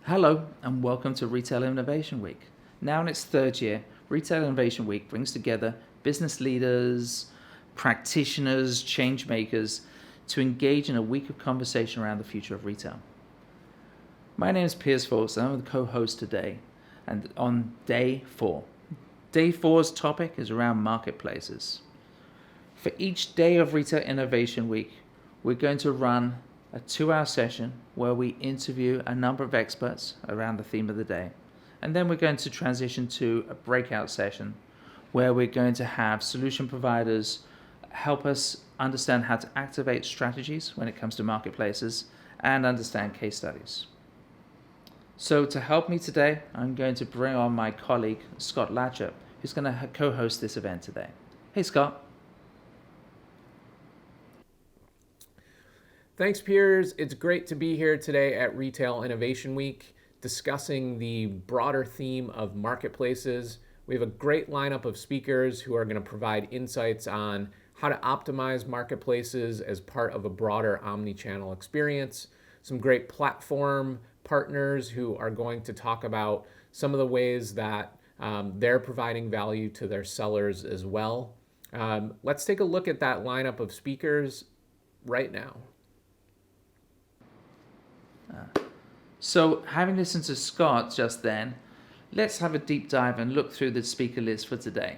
Hello and welcome to Retail Innovation Week. Now in its third year, Retail Innovation Week brings together business leaders, practitioners, change makers to engage in a week of conversation around the future of retail. My name is Foxholt and I'm the co-host today and on day 4. Day 4's topic is around marketplaces. For each day of Retail Innovation Week, we're going to run a 2-hour session where we interview a number of experts around the theme of the day. And then we're going to transition to a breakout session where we're going to have solution providers help us understand how to activate strategies when it comes to marketplaces and understand case studies. So to help me today, I'm going to bring on my colleague, Scott Latchup, who's going to co-host this event today. Hey, Scott. Thanks, Piers. It's great to be here today at Retail Innovation Week, discussing the broader theme of marketplaces. We have a great lineup of speakers who are going to provide insights on how to optimize marketplaces as part of a broader omnichannel experience. Some great platform partners who are going to talk about some of the ways that they're providing value to their sellers as well. Let's take a look at that lineup of speakers right now. So having listened to Scott just then, let's have a deep dive and look through the speaker list for today.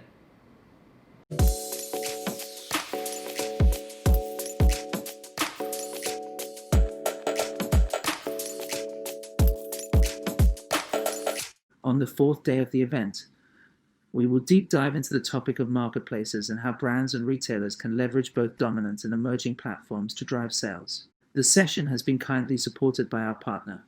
On the 4th day of the event, we will deep dive into the topic of marketplaces and how brands and retailers can leverage both dominant and emerging platforms to drive sales. The session has been kindly supported by our partner,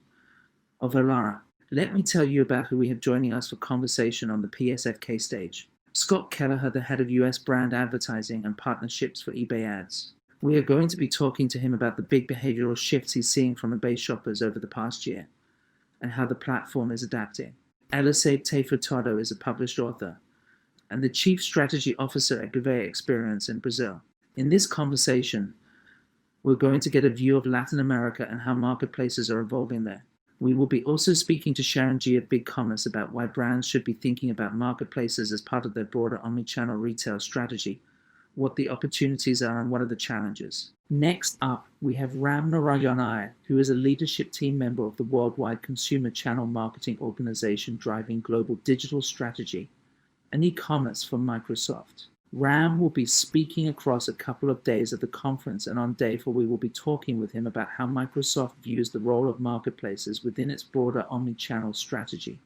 Avalara. Let me tell you about who we have joining us for conversation on the PSFK stage. Scott Kelleher, the head of US brand advertising and partnerships for eBay Ads. We are going to be talking to him about the big behavioral shifts he's seeing from eBay shoppers over the past year and how the platform is adapting. Elisade Tefurtado is a published author and the chief strategy officer at Gouveia Experience in Brazil. In this conversation, we're going to get a view of Latin America and how marketplaces are evolving there. We will be also speaking to Sharon G of Bigcommerce about why brands should be thinking about marketplaces as part of their broader omnichannel retail strategy, what the opportunities are and what are the challenges. Next up, we have Ram Narayan, who is a leadership team member of the worldwide consumer channel marketing organization driving global digital strategy and e-commerce for Microsoft. Ram will be speaking across a couple of days of the conference, and on day 4 we will be talking with him about how Microsoft views the role of marketplaces within its broader omnichannel strategy.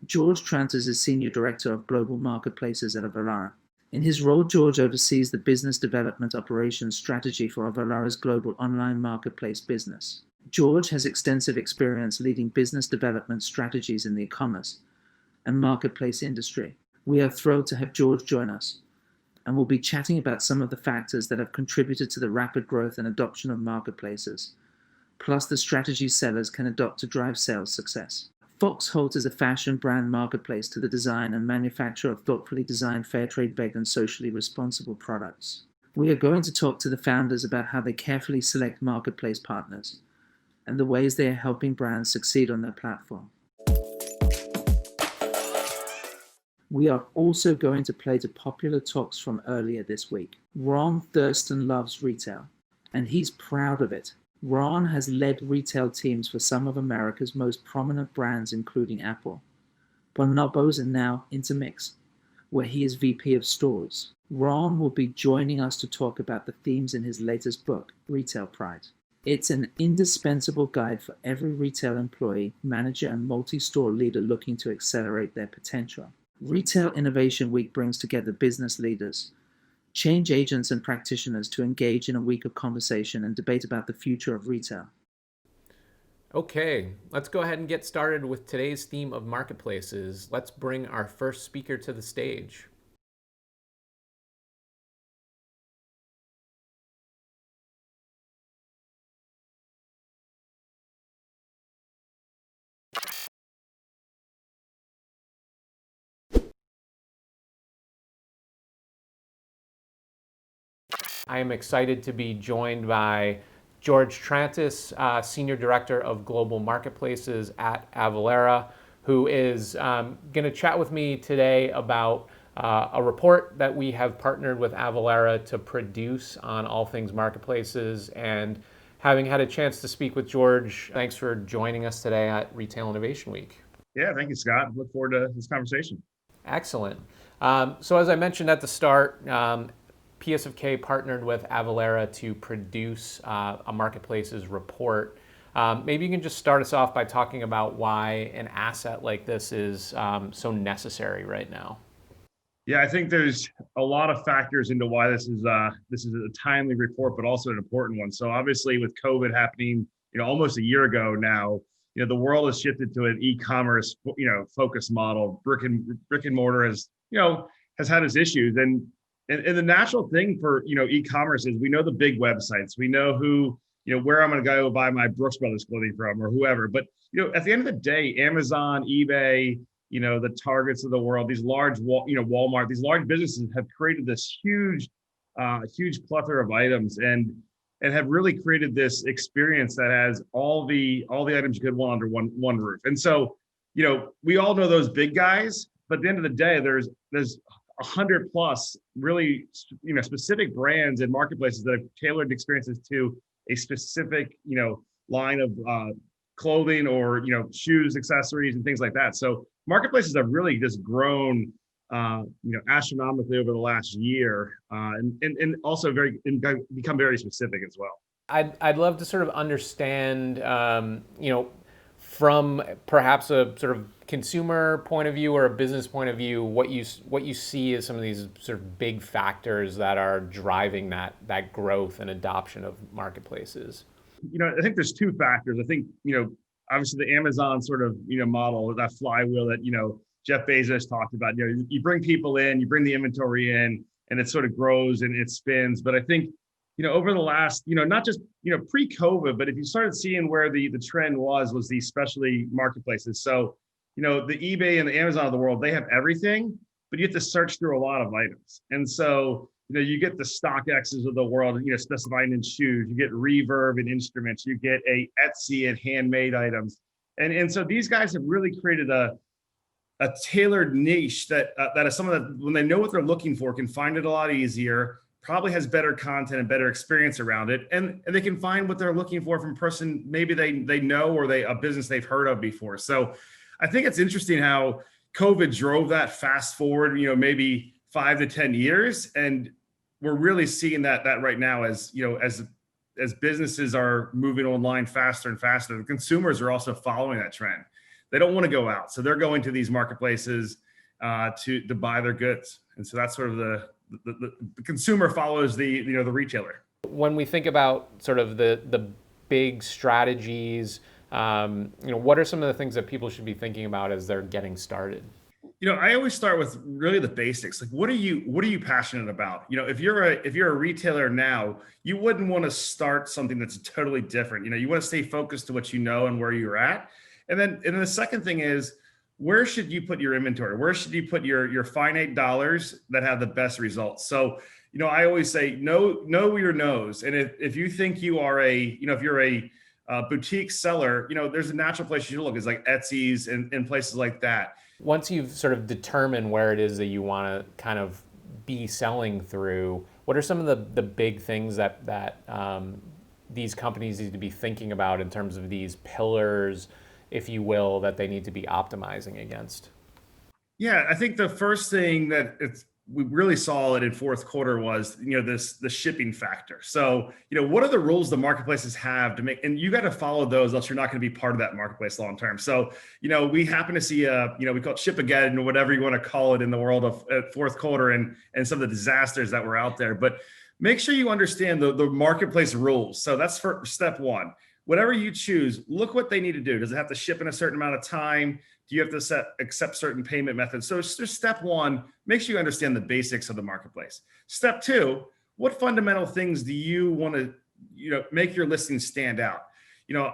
George Tranter is Senior Director of Global Marketplaces at Avalara. In his role, George oversees the business development operations strategy for Avalara's global online marketplace business. George has extensive experience leading business development strategies in the e-commerce and marketplace industry. We are thrilled to have George join us, and we'll be chatting about some of the factors that have contributed to the rapid growth and adoption of marketplaces, plus the strategies sellers can adopt to drive sales success. Foxholt is a fashion brand marketplace to the design and manufacture of thoughtfully designed, fair trade baked and socially responsible products. We are going to talk to the founders about how they carefully select marketplace partners and the ways they are helping brands succeed on their platform. We are also going to play to popular talks from earlier this week. Ron Thurston loves retail, and he's proud of it. Ron has led retail teams for some of America's most prominent brands, including Apple, Bonobos, and now Intermix, where he is VP of Stores. Ron will be joining us to talk about the themes in his latest book, Retail Pride. It's an indispensable guide for every retail employee, manager, and multi-store leader looking to accelerate their potential. Retail Innovation Week brings together business leaders, change agents, and practitioners to engage in a week of conversation and debate about the future of retail. Okay, let's go ahead and get started with today's theme of marketplaces. Let's bring our first speaker to the stage. I am excited to be joined by George Trantis, Senior Director of Global Marketplaces at Avalara, who is going to chat with me today about a report that we have partnered with Avalara to produce on all things marketplaces. And having had a chance to speak with George, thanks for joining us today at Retail Innovation Week. Yeah, thank you, Scott. Look forward to this conversation. Excellent. So as I mentioned at the start, PSFK partnered with Avalara to produce a marketplaces report. Maybe you can just start us off by talking about why an asset like this is so necessary right now. Yeah, I think there's a lot of factors into why this is a timely report, but also an important one. So obviously, with COVID happening, almost a year ago now, the world has shifted to an e-commerce, focus model. Brick and mortar has had its issues, and the natural thing for e-commerce is we know the big websites, we know who where I'm going to go buy my Brooks Brothers clothing from or whoever. But at the end of the day, Amazon, eBay, the Targets of the world, these large, Walmart, these large businesses have created this huge plethora of items and have really created this experience that has all the items you could want under one roof. And so, we all know those big guys, but at the end of the day, there's 100 plus really, specific brands and marketplaces that have tailored experiences to a specific, line of clothing or, shoes, accessories, and things like that. So marketplaces have really just grown, astronomically over the last year, and also become very specific as well. I'd love to sort of understand, from perhaps a sort of consumer point of view or a business point of view, what you see as some of these sort of big factors that are driving that growth and adoption of marketplaces. I think there's two factors. I think, obviously the Amazon sort of, model, that flywheel that, Jeff Bezos talked about, you bring people in, you bring the inventory in, and it sort of grows and it spins. But I think, over the last, not just, pre-COVID, but if you started seeing where the trend was these specialty marketplaces. So, the eBay and the Amazon of the world, they have everything, but you have to search through a lot of items. And so, you get the StockX's of the world, specifying in shoes, you get Reverb and instruments, you get a Etsy and handmade items. And so these guys have really created a tailored niche that is someone that, when they know what they're looking for, can find it a lot easier, probably has better content and better experience around it. And they can find what they're looking for from a person maybe they know or a business they've heard of before. So I think it's interesting how COVID drove that fast forward, maybe 5 to 10 years. And we're really seeing that right now as businesses are moving online faster and faster. The consumers are also following that trend. They don't want to go out, so they're going to these marketplaces to buy their goods. And so that's sort of the consumer follows the retailer. When we think about sort of the big strategies, what are some of the things that people should be thinking about as they're getting started? I always start with really the basics. Like, what are you passionate about? If you're a retailer now, you wouldn't want to start something that's totally different. You want to stay focused to what you know and where you're at. And then the second thing is, where should you put your inventory? Where should you put your finite dollars that have the best results? So, I always say, know your nose. And if you think you are if you're a boutique seller, there's a natural place you should look. It's like Etsy's and places like that. Once you've sort of determined where it is that you want to kind of be selling through, what are some of the big things that these companies need to be thinking about in terms of these pillars, if you will, that they need to be optimizing against? Yeah, I think the first thing that we really saw it in fourth quarter was, the shipping factor. So, what are the rules the marketplaces have to make, and you got to follow those, else you're not going to be part of that marketplace long term. So, we happen to see we call it Ship-A-Geddon or whatever you want to call it in the world of fourth quarter and some of the disasters that were out there. But make sure you understand the marketplace rules. So that's for step one. Whatever you choose, look what they need to do. Does it have to ship in a certain amount of time? Do you have to accept certain payment methods? So it's just step one, make sure you understand the basics of the marketplace. Step two, what fundamental things do you want to, make your listing stand out?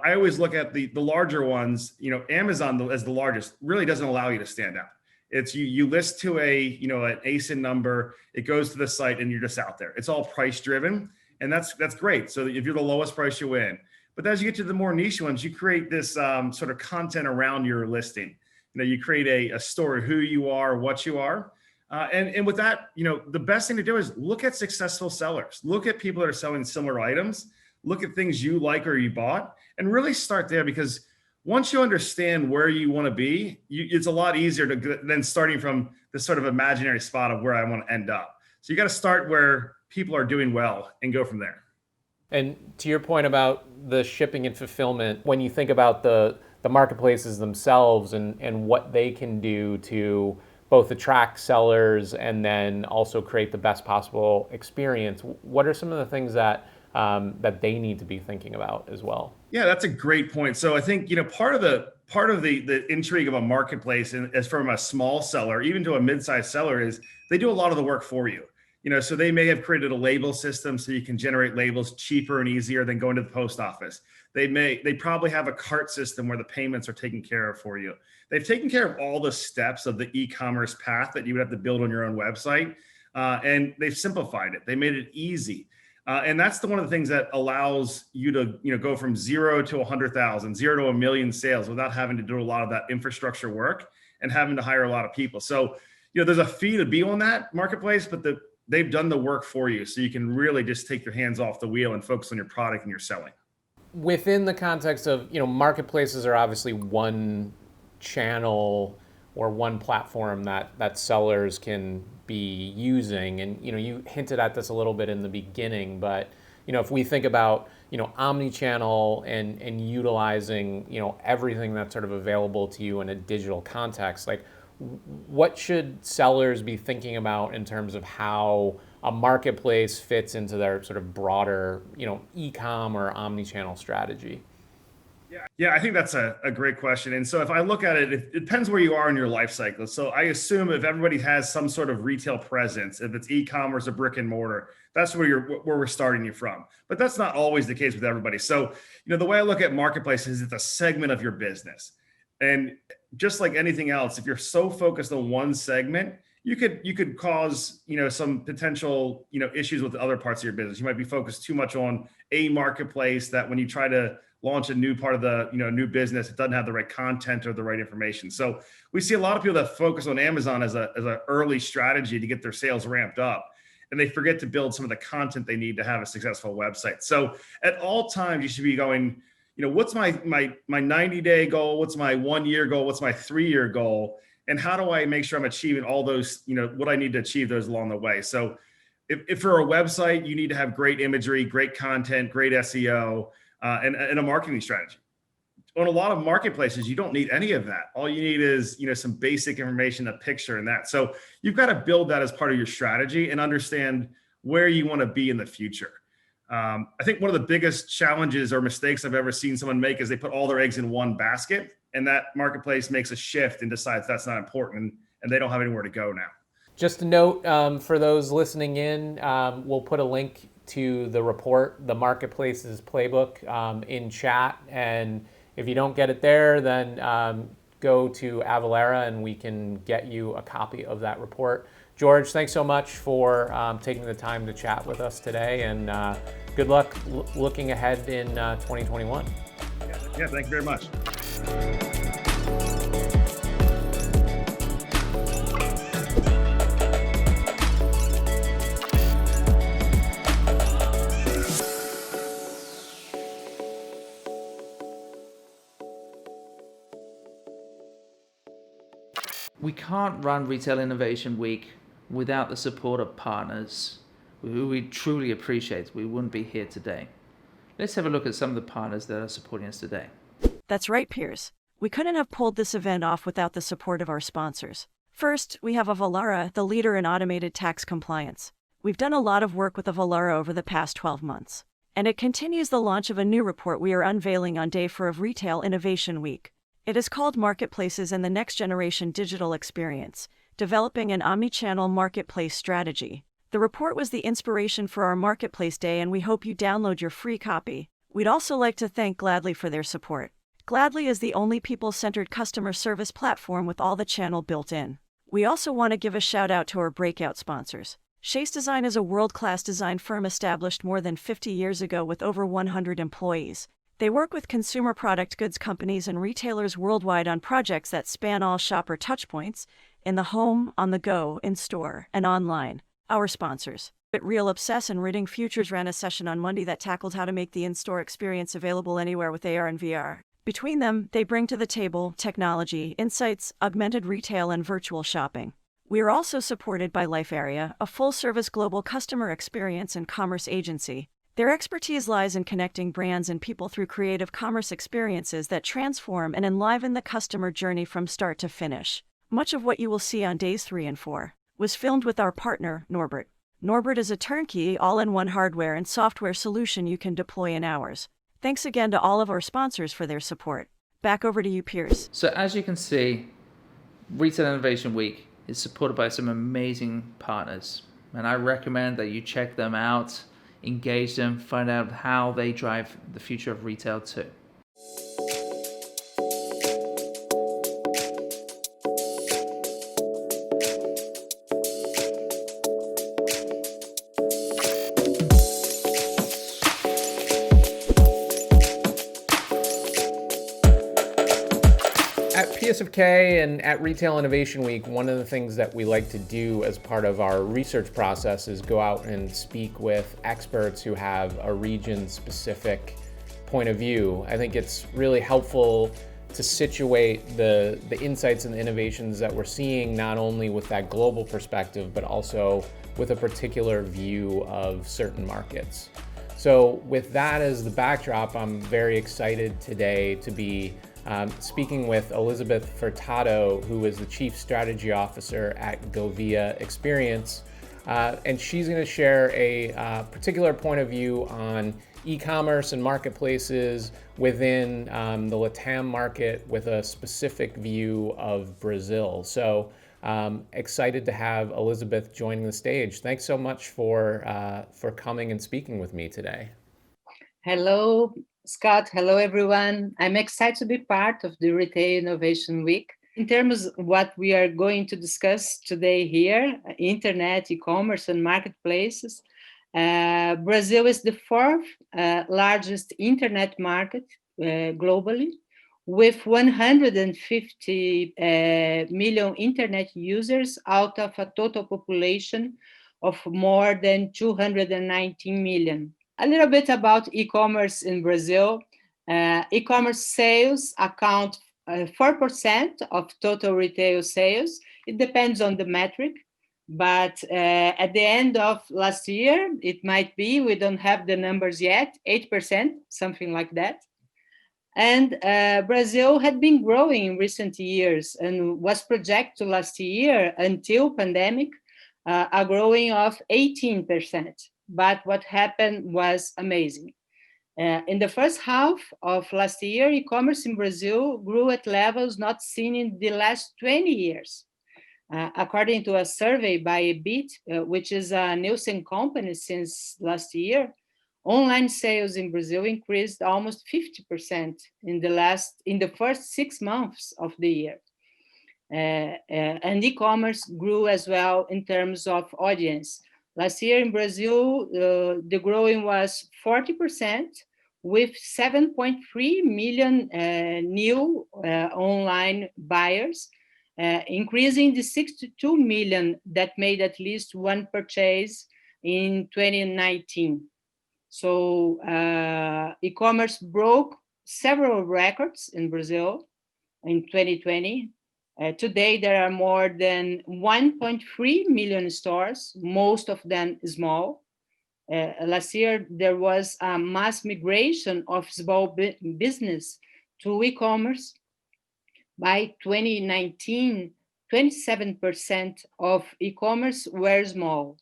I always look at the larger ones. Amazon as the largest really doesn't allow you to stand out. It's you list to an ASIN number, it goes to the site and you're just out there. It's all price driven. And that's great. So if you're the lowest price, you win. But as you get to the more niche ones, you create this sort of content around your listing. You create a story, who you are, what you are. And with that, the best thing to do is look at successful sellers. Look at people that are selling similar items. Look at things you like or you bought, and really start there, because once you understand where you want to be, it's a lot easier than starting from this sort of imaginary spot of where I want to end up. So you got to start where people are doing well and go from there. And to your point about the shipping and fulfillment, when you think about the marketplaces themselves and what they can do to both attract sellers and then also create the best possible experience, what are some of the things that they need to be thinking about as well? Yeah, that's a great point. So I think, part of the intrigue of a marketplace, and as from a small seller, even to a mid-sized seller, is they do a lot of the work for you. So they may have created a label system so you can generate labels cheaper and easier than going to the post office. They probably have a cart system where the payments are taken care of for you. They've taken care of all the steps of the e-commerce path that you would have to build on your own website. And they've simplified it. They made it easy. And that's one of the things that allows you to, go from 0 to 100,000, 0 to 1 million sales without having to do a lot of that infrastructure work and having to hire a lot of people. So, there's a fee to be on that marketplace, but they've done the work for you. So you can really just take your hands off the wheel and focus on your product and your selling. Within the context of, marketplaces are obviously one channel or one platform that sellers can be using. And, you hinted at this a little bit in the beginning, but, if we think about, omnichannel and utilizing, everything that's sort of available to you in a digital context, like what should sellers be thinking about in terms of how a marketplace fits into their sort of broader, e-com or omnichannel strategy? Yeah, I think that's a great question. And so if I look at it, it depends where you are in your life cycle. So I assume if everybody has some sort of retail presence, if it's e-commerce or brick and mortar, that's where we're starting you from. But that's not always the case with everybody. So, the way I look at marketplaces is it's a segment of your business. And just like anything else, if you're so focused on one segment, you could cause, some potential, issues with other parts of your business. You might be focused too much on a marketplace that when you try to launch a new part of the, new business, it doesn't have the right content or the right information. So we see a lot of people that focus on Amazon as an early strategy to get their sales ramped up, and they forget to build some of the content they need to have a successful website. So at all times, you should be going, what's my 90-day goal? What's my 1-year goal? What's my 3-year goal? And how do I make sure I'm achieving all those, what I need to achieve those along the way? So if for a website, you need to have great imagery, great content, great SEO, and a marketing strategy. On a lot of marketplaces, you don't need any of that. All you need is, some basic information, a picture, and that. So you've got to build that as part of your strategy and understand where you want to be in the future. I think one of the biggest challenges or mistakes I've ever seen someone make is they put all their eggs in one basket, and that marketplace makes a shift and decides that's not important, and they don't have anywhere to go now. Just a note for those listening in, we'll put a link to the report, the Marketplaces Playbook, in chat. And if you don't get it there, then go to Avalara and we can get you a copy of that report. George, thanks so much for taking the time to chat with us today, and good luck looking ahead in 2021. Yeah, thank you very much. We can't run Retail Innovation Week without the support of partners who we truly appreciate. We wouldn't be here today. Let's have a look at some of the partners that are supporting us today. That's right, Piers. We couldn't have pulled this event off without the support of our sponsors. First, we have Avalara, the leader in automated tax compliance. We've done a lot of work with Avalara over the past 12 months, and it continues the launch of a new report we are unveiling on Day 4 of Retail Innovation Week. It is called Marketplaces and the Next Generation Digital Experience, Developing an Omnichannel Marketplace Strategy. The report was the inspiration for our Marketplace Day, and we hope you download your free copy. We'd also like to thank Gladly for their support. Gladly is the only people-centered customer service platform with all the channel built in. We also want to give a shout out to our breakout sponsors. Chase Design is a world-class design firm established more than 50 years ago with over 100 employees. They work with consumer product goods companies and retailers worldwide on projects that span all shopper touchpoints in the home, on the go, in store, and online. Our sponsors. At Real Obsess and Reading Futures ran a session on Monday that tackled how to make the in-store experience available anywhere with AR and VR. Between them, they bring to the table technology, insights, augmented retail, and virtual shopping. We are also supported by Life Area, a full-service global customer experience and commerce agency. Their expertise lies in connecting brands and people through creative commerce experiences that transform and enliven the customer journey from start to finish. Much of what you will see on days 3 and 4 was filmed with our partner, Norbert. Norbert is a turnkey, all-in-one hardware and software solution you can deploy in hours. Thanks again to all of our sponsors for their support. Back over to you, Piers. So as you can see, Retail Innovation Week is supported by some amazing partners, and I recommend that you check them out, engage them, find out how they drive the future of retail too. At PSFK and at Retail Innovation Week, one of the things that we like to do as part of our research process is go out and speak with experts who have a region-specific point of view. I think it's really helpful to situate the insights and the innovations that we're seeing, not only with that global perspective, but also with a particular view of certain markets. So with that as the backdrop, I'm very excited today to be speaking with Elizabeth Furtado, who is the Chief Strategy Officer at Govia Experience. And she's going to share a particular point of view on e-commerce and marketplaces within the LATAM market with a specific view of Brazil. So excited to have Elizabeth joining the stage. Thanks so much for coming and speaking with me today. Hello, Scott. Hello, everyone. I'm excited to be part of the Retail Innovation Week. In terms of what we are going to discuss today here, internet, e-commerce, and marketplaces, Brazil is the fourth largest internet market globally, with 150 million internet users out of a total population of more than 219 million. A little bit about e-commerce in Brazil. E-commerce sales account 4% of total retail sales. It depends on the metric, but at the end of last year, it might be, we don't have the numbers yet, 8%, something like that. And Brazil had been growing in recent years and was projected last year until pandemic, a growing of 18%. But what happened was amazing. In the first half of last year, e-commerce in Brazil grew at levels not seen in the last 20 years. According to a survey by Ebit, which is a Nielsen company since last year, online sales in Brazil increased almost 50% in the first 6 months of the year. And e-commerce grew as well in terms of audience. Last year in Brazil, the growing was 40%, with 7.3 million new online buyers, increasing the 62 million that made at least one purchase in 2019. So e-commerce broke several records in Brazil in 2020. Today, there are more than 1.3 million stores, most of them small. Last year, there was a mass migration of small business to e-commerce. By 2019, 27% of e-commerce were small.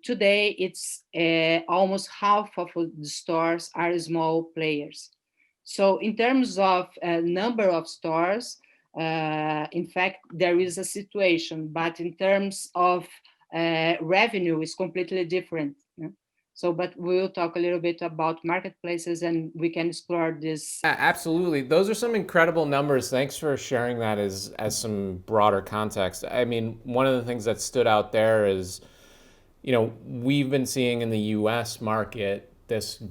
Today, it's almost half of the stores are small players. So in terms of number of stores, in fact, there is a situation, but in terms of revenue, it's completely different. So, but we'll talk a little bit about marketplaces and we can explore this. Absolutely. Those are some incredible numbers. Thanks for sharing that as some broader context. I mean, one of the things that stood out there is, we've been seeing in the US market this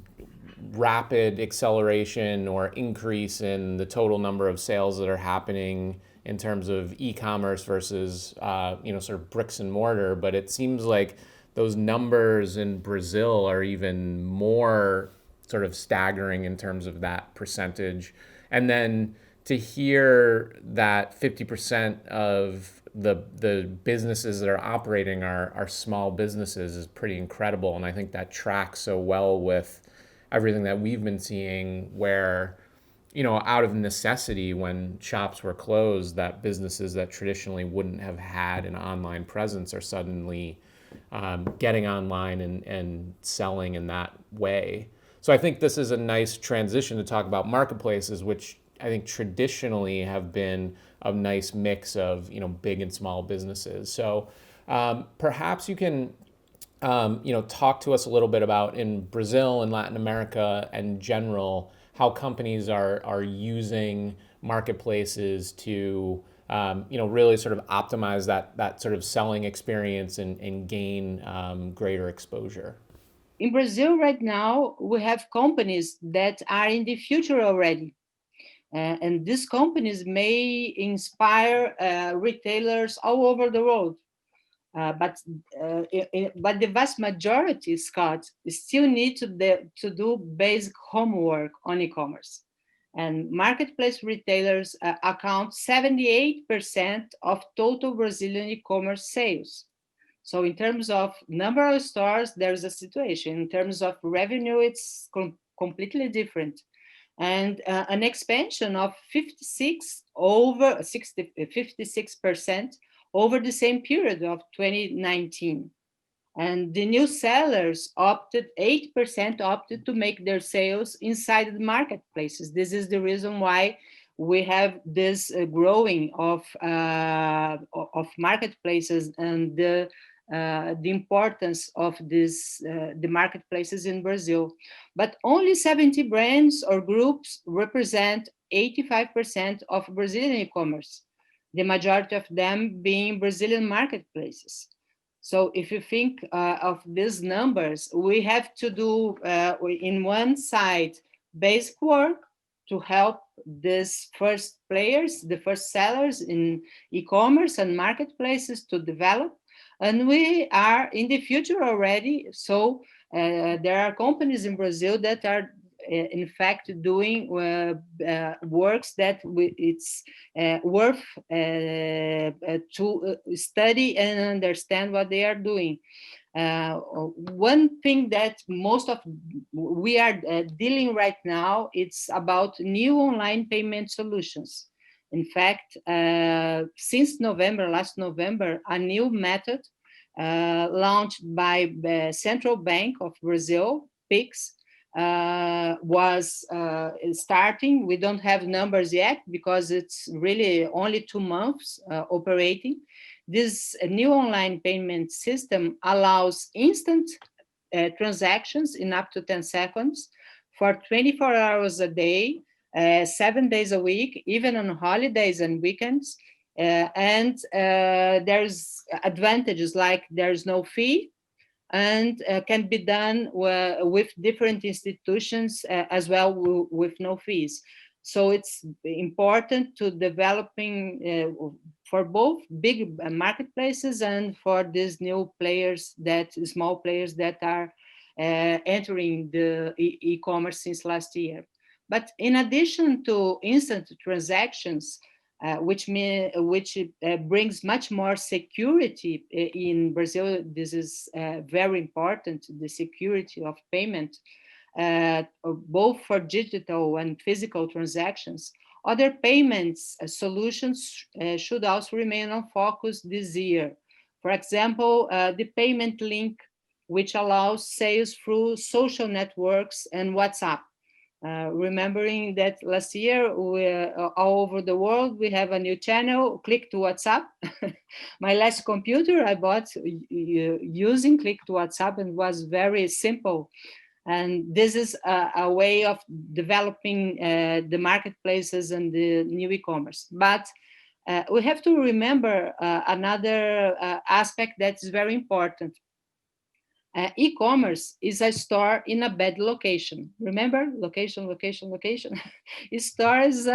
rapid acceleration or increase in the total number of sales that are happening in terms of e-commerce versus, sort of bricks and mortar. But it seems like those numbers in Brazil are even more sort of staggering in terms of that percentage. And then to hear that 50% of the businesses that are operating are small businesses is pretty incredible. And I think that tracks so well with everything that we've been seeing where, out of necessity when shops were closed, that businesses that traditionally wouldn't have had an online presence are suddenly getting online and selling in that way. So I think this is a nice transition to talk about marketplaces, which I think traditionally have been a nice mix of, big and small businesses. So perhaps you can, talk to us a little bit about in Brazil and Latin America in general, how companies are using marketplaces to, really sort of optimize that sort of selling experience and gain greater exposure. In Brazil right now, we have companies that are in the future already. And these companies may inspire retailers all over the world. But the vast majority, Scott, still need to do basic homework on e-commerce. And marketplace retailers account 78% of total Brazilian e-commerce sales. So in terms of number of stores, there's a situation. In terms of revenue, it's completely different. And an expansion of 56% over the same period of 2019. And the new sellers 8% opted to make their sales inside the marketplaces. This is the reason why we have this growing of marketplaces and the importance of the marketplaces in Brazil. But only 70 brands or groups represent 85% of Brazilian e-commerce, the majority of them being Brazilian marketplaces. So if you think of these numbers, we have to do, in one side, basic work to help these first players, the first sellers in e-commerce and marketplaces to develop. And we are in the future already. So there are companies in Brazil that are in fact doing works that it's worth to study and understand what they are doing. One thing that most of we are dealing right now, it's about new online payment solutions. In fact, since last November, a new method launched by the Central Bank of Brazil, PIX, was starting. We don't have numbers yet because it's really only 2 months operating. This new online payment system allows instant transactions in up to 10 seconds for 24 hours a day, 7 days a week, even on holidays and weekends. And there's advantages like there's no fee, and can be done with different institutions as well with no fees. So it's important to developing for both big marketplaces and for these new players, small players that are entering the e-commerce since last year. But in addition to instant transactions, which brings much more security in Brazil. This is very important, the security of payment, both for digital and physical transactions. Other payments solutions should also remain on focus this year. For example, the payment link, which allows sales through social networks and WhatsApp. Remembering that last year, all over the world, we have a new channel, Click to WhatsApp. My last computer I bought using Click to WhatsApp, and was very simple. And this is a way of developing the marketplaces and the new e-commerce. But we have to remember another aspect that is very important. E-commerce is a store in a bad location. Remember, location, location, location. E-commerce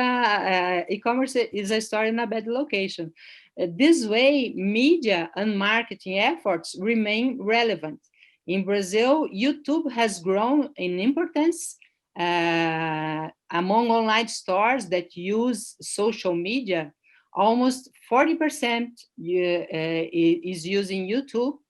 is a store in a bad location. This way, media and marketing efforts remain relevant. In Brazil, YouTube has grown in importance among online stores that use social media. Almost 40% is using YouTube.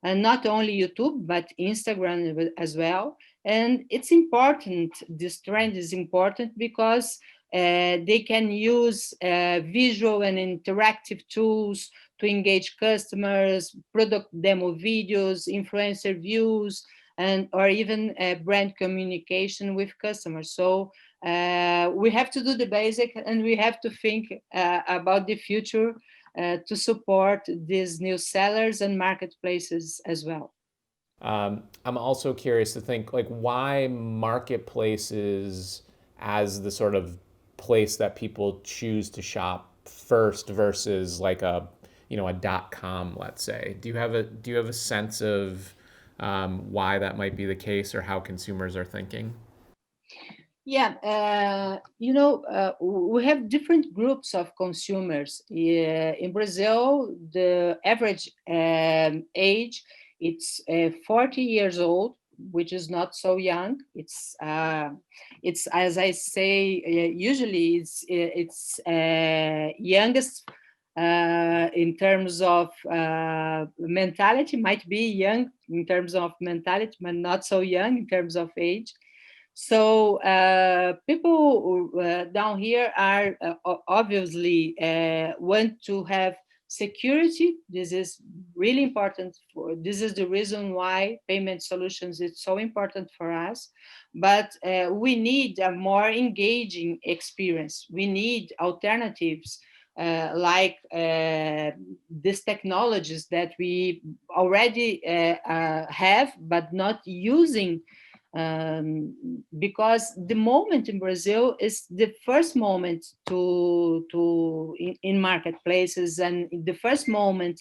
And not only YouTube, but Instagram as well. And it's important, this trend is important because they can use visual and interactive tools to engage customers, product demo videos, influencer views, or even brand communication with customers. So we have to do the basic, and we have to think about the future to support these new sellers and marketplaces as well. I'm also curious to think, like, why marketplaces as the sort of place that people choose to shop first versus like a .com, let's say. Do you have a sense of why that might be the case, or how consumers are thinking? Yeah, we have different groups of consumers. In Brazil, the average age, it's 40 years old, which is not so young. It's as I say, usually it's youngest in terms of mentality, might be young in terms of mentality, but not so young in terms of age. So people down here are obviously want to have security. This is really important. This is the reason why payment solutions is so important for us. But we need a more engaging experience. We need alternatives like these technologies that we already have, but not using. Because the moment in Brazil is the first moment in marketplaces, and the first moment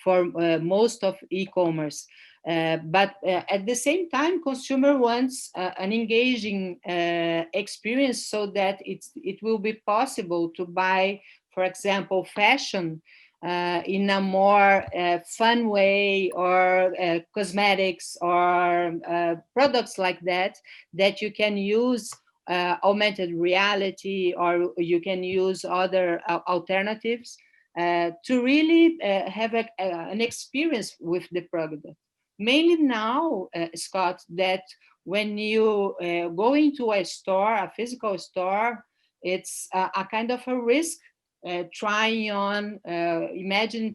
for most of e-commerce. But at the same time, consumer wants an engaging experience so that it will be possible to buy, for example, fashion in a more fun way, or cosmetics, or products like that you can use augmented reality, or you can use other alternatives to really have an experience with the product. Mainly now, Scott, that when you go into a store, a physical store, it's a kind of a risk. Imagine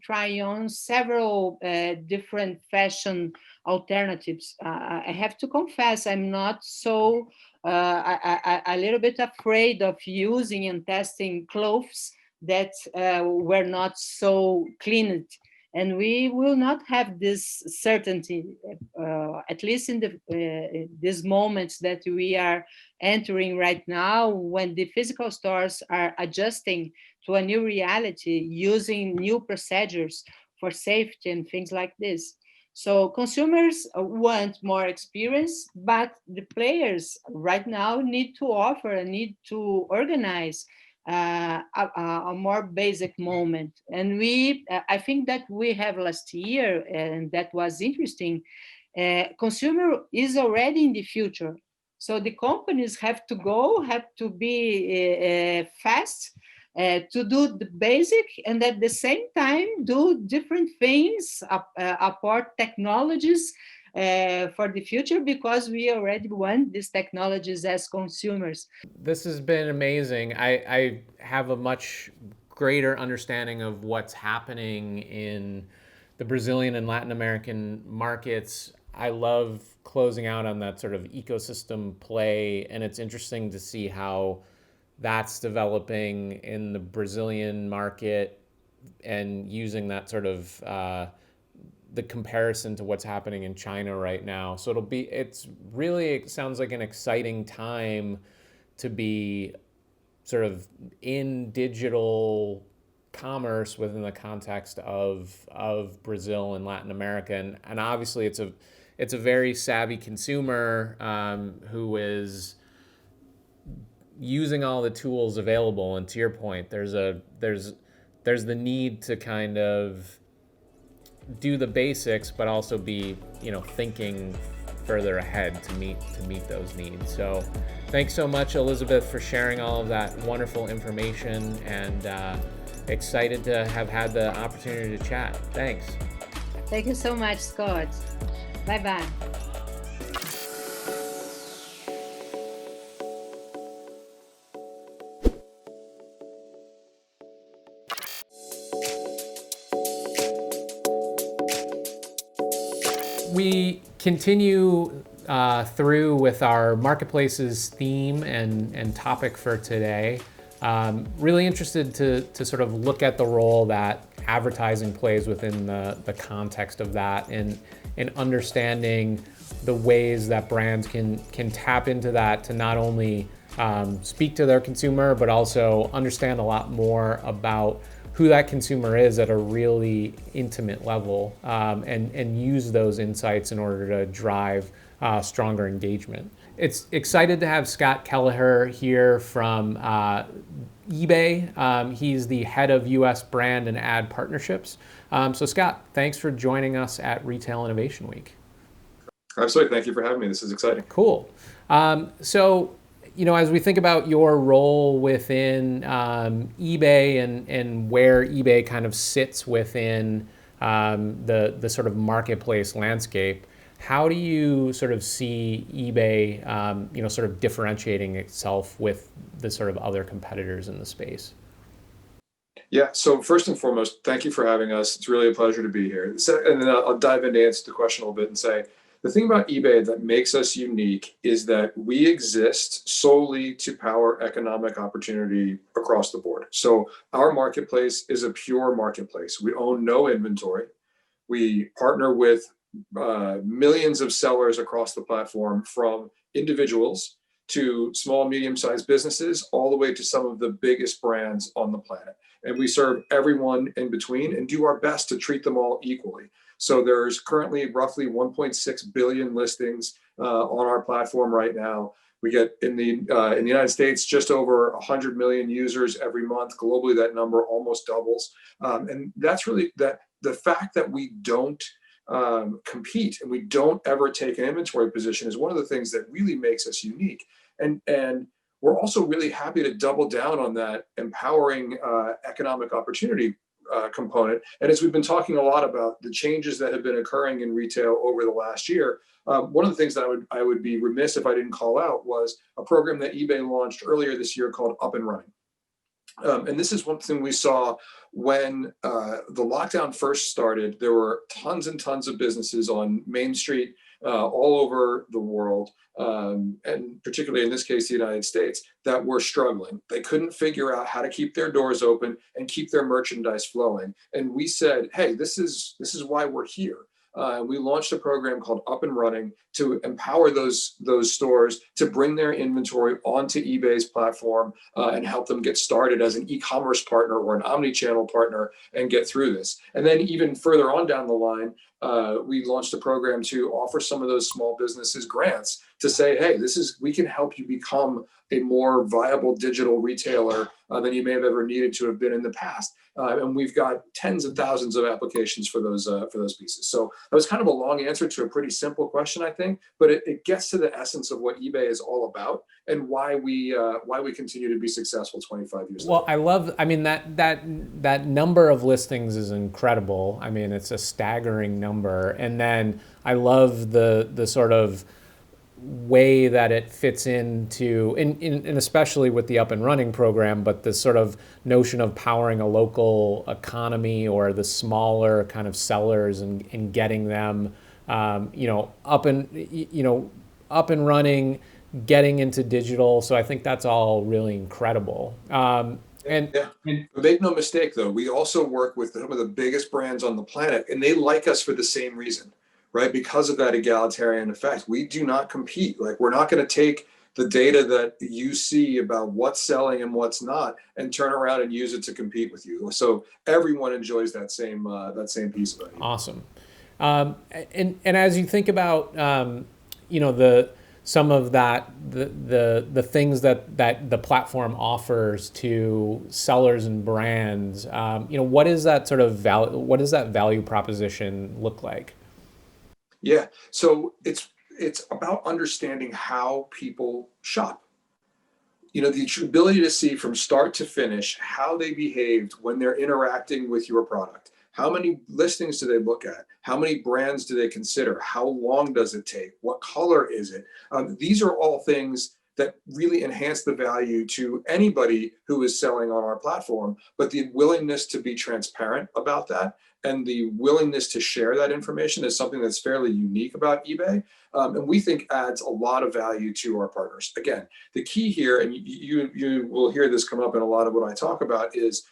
trying on several different fashion alternatives. I have to confess, I'm not so, a little bit afraid of using and testing clothes that were not so cleaned. And we will not have this certainty, at least in these moments that we are entering right now, when the physical stores are adjusting to a new reality, using new procedures for safety and things like this. So consumers want more experience, but the players right now need to offer and need to organize a more basic moment. And I think that we have last year, and that was interesting, consumer is already in the future. So the companies have to be fast to do the basic, and at the same time do different things, apport technologies for the future, because we already want these technologies as consumers. This has been amazing. I have a much greater understanding of what's happening in the Brazilian and Latin American markets. I love closing out on that sort of ecosystem play, and it's interesting to see how that's developing in the Brazilian market and using that sort of the comparison to what's happening in China right now. So it's really, it sounds like an exciting time to be sort of in digital commerce within the context of Brazil and Latin America. And obviously it's a very savvy consumer who is using all the tools available. And to your point, there's the need to kind of do the basics, but also be, thinking further ahead to meet those needs. So thanks so much, Elizabeth, for sharing all of that wonderful information, and excited to have had the opportunity to chat. Thanks. Thank you so much, Scott. Bye-bye. We continue through with our marketplaces theme and topic for today. Really interested to sort of look at the role that advertising plays within the context of that, and understanding the ways that brands can tap into that to not only speak to their consumer, but also understand a lot more about who that consumer is at a really intimate level, and use those insights in order to drive stronger engagement. It's excited to have Scott Kelleher here from eBay. He's the head of US brand and ad partnerships. So Scott, thanks for joining us at Retail Innovation Week. Absolutely, thank you for having me. This is exciting. Cool. So, as we think about your role within eBay and where eBay kind of sits within the sort of marketplace landscape, how do you sort of see eBay, sort of differentiating itself with the sort of other competitors in the space? Yeah, so first and foremost, thank you for having us. It's really a pleasure to be here. And then I'll dive in to answer the question a little bit and say, the thing about eBay that makes us unique is that we exist solely to power economic opportunity across the board. So our marketplace is a pure marketplace. We own no inventory. We partner with millions of sellers across the platform, from individuals to small, medium-sized businesses, all the way to some of the biggest brands on the planet. And we serve everyone in between and do our best to treat them all equally. So there's currently roughly 1.6 billion listings on our platform right now. We get in the United States just over 100 million users every month. Globally, that number almost doubles. And that's really the fact that we don't compete and we don't ever take an inventory position is one of the things that really makes us unique. And we're also really happy to double down on that empowering economic opportunity component. And as we've been talking a lot about the changes that have been occurring in retail over the last year, one of the things that I would be remiss if I didn't call out was a program that eBay launched earlier this year called Up and Running. And this is one thing we saw when the lockdown first started. There were tons and tons of businesses on Main Street all over the world, and particularly in this case, the United States, that were struggling. They couldn't figure out how to keep their doors open and keep their merchandise flowing. And we said, hey, this is why we're here. We launched a program called Up and Running to empower those stores to bring their inventory onto eBay's platform and help them get started as an e-commerce partner or an omnichannel partner and get through this. And then even further on down the line, we launched a program to offer some of those small businesses grants to say, hey, we can help you become a more viable digital retailer than you may have ever needed to have been in the past. And we've got tens of thousands of applications for those pieces. So that was kind of a long answer to a pretty simple question, I think, but it gets to the essence of what eBay is all about and why we continue to be successful 25 years later. Well, I mean, that number of listings is incredible. I mean, it's a staggering number. And then I love the sort of way that it fits into, and especially with the Up and Running program, but the sort of notion of powering a local economy or the smaller kind of sellers and getting them up and running, getting into digital. So I think that's all really incredible. But make no mistake, though, we also work with some of the biggest brands on the planet, and they like us for the same reason, right? Because of that egalitarian effect. We do not compete. Like, we're not going to take the data that you see about what's selling and what's not and turn around and use it to compete with you. So everyone enjoys that same piece of it. Awesome. And as you think about the some of that the things that the platform offers to sellers and brands, what is that sort of value? What does that value proposition look like? Yeah, so it's about understanding how people shop. The ability to see from start to finish how they behaved when they're interacting with your product. How many listings do they look at? How many brands do they consider? How long does it take? What color is it? These are all things that really enhance the value to anybody who is selling on our platform, but the willingness to be transparent about that and the willingness to share that information is something that's fairly unique about eBay. And we think adds a lot of value to our partners. Again, the key here, and you will hear this come up in a lot of what I talk about, is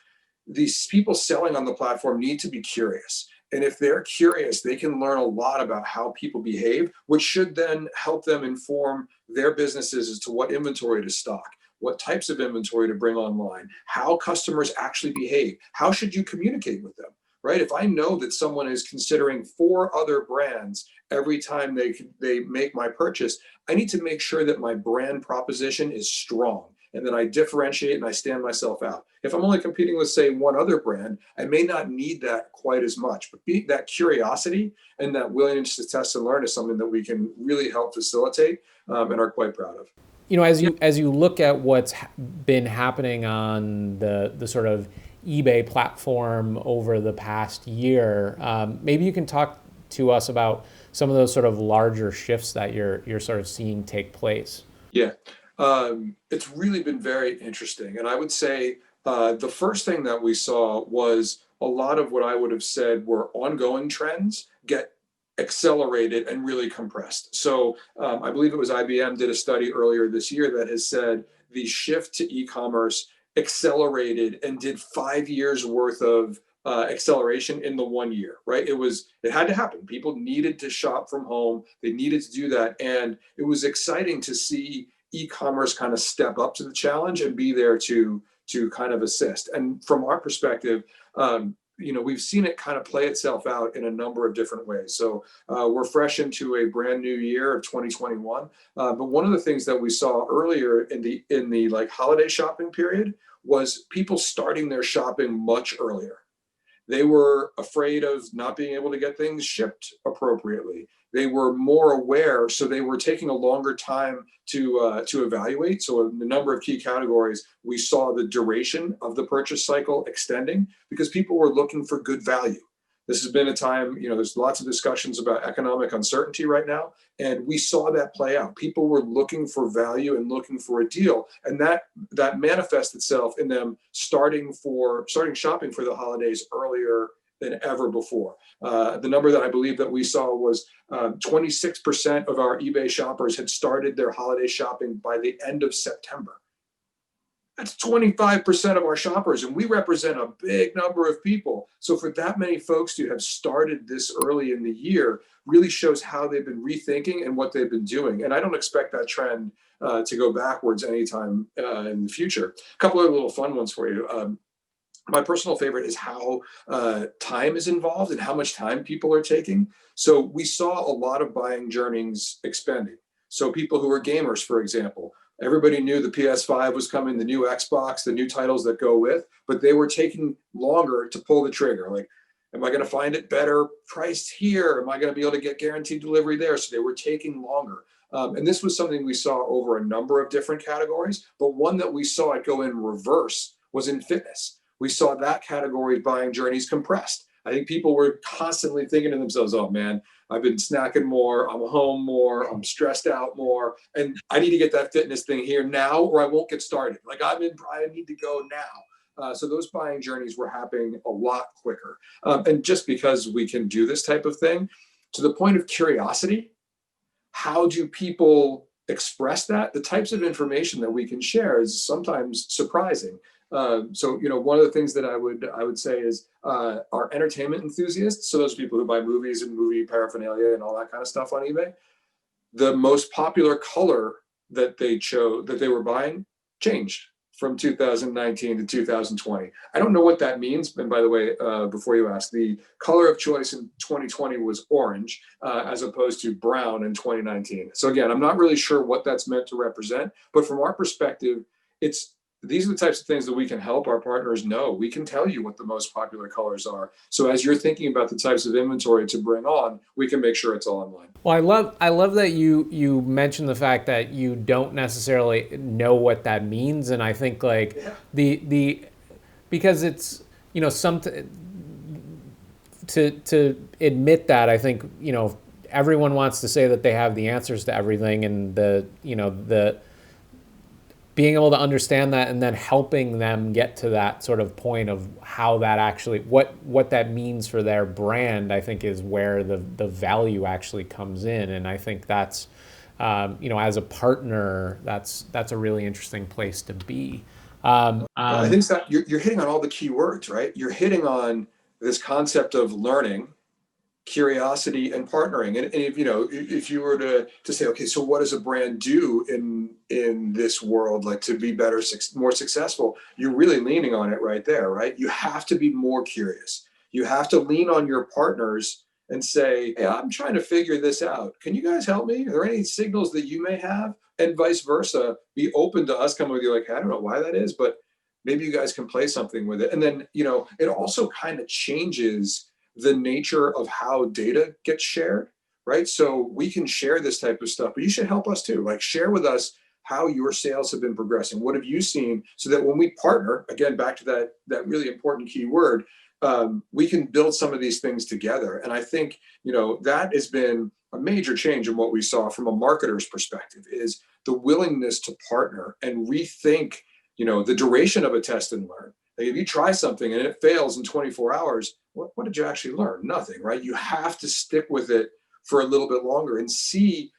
these people selling on the platform need to be curious. And if they're curious, they can learn a lot about how people behave, which should then help them inform their businesses as to what inventory to stock, what types of inventory to bring online, how customers actually behave, how should you communicate with them, right? If I know that someone is considering 4 other brands every time they make my purchase, I need to make sure that my brand proposition is strong and that I differentiate and I stand myself out. If I'm only competing with, say, one other brand, I may not need that quite as much, but that curiosity and that willingness to test and learn is something that we can really help facilitate and are quite proud of. As you look at what's been happening on the sort of eBay platform over the past year, maybe you can talk to us about some of those sort of larger shifts that you're sort of seeing take place. Yeah. It's really been very interesting. And I would say the first thing that we saw was a lot of what I would have said were ongoing trends get accelerated and really compressed. So I believe it was IBM did a study earlier this year that has said the shift to e-commerce accelerated and did 5 years worth of acceleration in the 1 year, right? It had to happen. People needed to shop from home. They needed to do that. And it was exciting to see e-commerce kind of step up to the challenge and be there to kind of assist. And from our perspective, we've seen it kind of play itself out in a number of different ways. So we're fresh into a brand new year of 2021. But one of the things that we saw earlier in the like holiday shopping period was people starting their shopping much earlier. They were afraid of not being able to get things shipped appropriately. They were more aware, so they were taking a longer time to evaluate. So in a number of key categories, we saw the duration of the purchase cycle extending because people were looking for good value. This has been a time, there's lots of discussions about economic uncertainty right now, and we saw that play out. People were looking for value and looking for a deal, and that manifests itself in them starting shopping for the holidays earlier than ever before. The number that I believe that we saw was 26% of our eBay shoppers had started their holiday shopping by the end of September. That's 25% of our shoppers, and we represent a big number of people. So for that many folks to have started this early in the year really shows how they've been rethinking and what they've been doing. And I don't expect that trend to go backwards anytime in the future. A couple of little fun ones for you. My personal favorite is how time is involved and how much time people are taking. So we saw a lot of buying journeys expanding. So people who are gamers, for example, everybody knew the PS5 was coming, the new Xbox, the new titles that go with, but they were taking longer to pull the trigger. Like, am I going to find it better priced here? Am I going to be able to get guaranteed delivery there? So they were taking longer. And this was something we saw over a number of different categories, but one that we saw it go in reverse was in fitness. We saw that category buying journeys compressed. I think people were constantly thinking to themselves, oh man, I've been snacking more, I'm home more, I'm stressed out more, and I need to get that fitness thing here now or I won't get started. Like I need to go now. So those buying journeys were happening a lot quicker. And just because we can do this type of thing, to the point of curiosity, how do people express that? The types of information that we can share is sometimes surprising. So, one of the things that I would say is our entertainment enthusiasts, so those people who buy movies and movie paraphernalia and all that kind of stuff on eBay, the most popular color that they were buying changed from 2019 to 2020. I don't know what that means. And by the way, before you ask, the color of choice in 2020 was orange as opposed to brown in 2019. So again, I'm not really sure what that's meant to represent, but from our perspective, these are the types of things that we can help our partners know. We can tell you what the most popular colors are. So as you're thinking about the types of inventory to bring on, we can make sure it's all online. Well, I love that you mentioned the fact that you don't necessarily know what that means, and I think the because it's to admit that, I think everyone wants to say that they have the answers to everything, and the being able to understand that and then helping them get to that sort of point of how that actually, what that means for their brand, I think is where the value actually comes in. And I think that's, as a partner, that's a really interesting place to be. I think that you're hitting on all the key words, right? You're hitting on this concept of learning, curiosity, and partnering. And if you were to say, okay, so what does a brand do in this world, like to be better, more successful? You're really leaning on it right there, right? You have to be more curious. You have to lean on your partners and say, hey, I'm trying to figure this out. Can you guys help me? Are there any signals that you may have? And vice versa, be open to us coming with you like, I don't know why that is, but maybe you guys can play something with it. And then, it also kind of changes the nature of how data gets shared, right? So we can share this type of stuff, but you should help us too. Like, share with us how your sales have been progressing. What have you seen? So that when we partner, again, back to that really important key word, we can build some of these things together. And I think, that has been a major change in what we saw from a marketer's perspective, is the willingness to partner and rethink, the duration of a test and learn. Like, if you try something and it fails in 24 hours, what did you actually learn? Nothing, right? You have to stick with it for a little bit longer and see,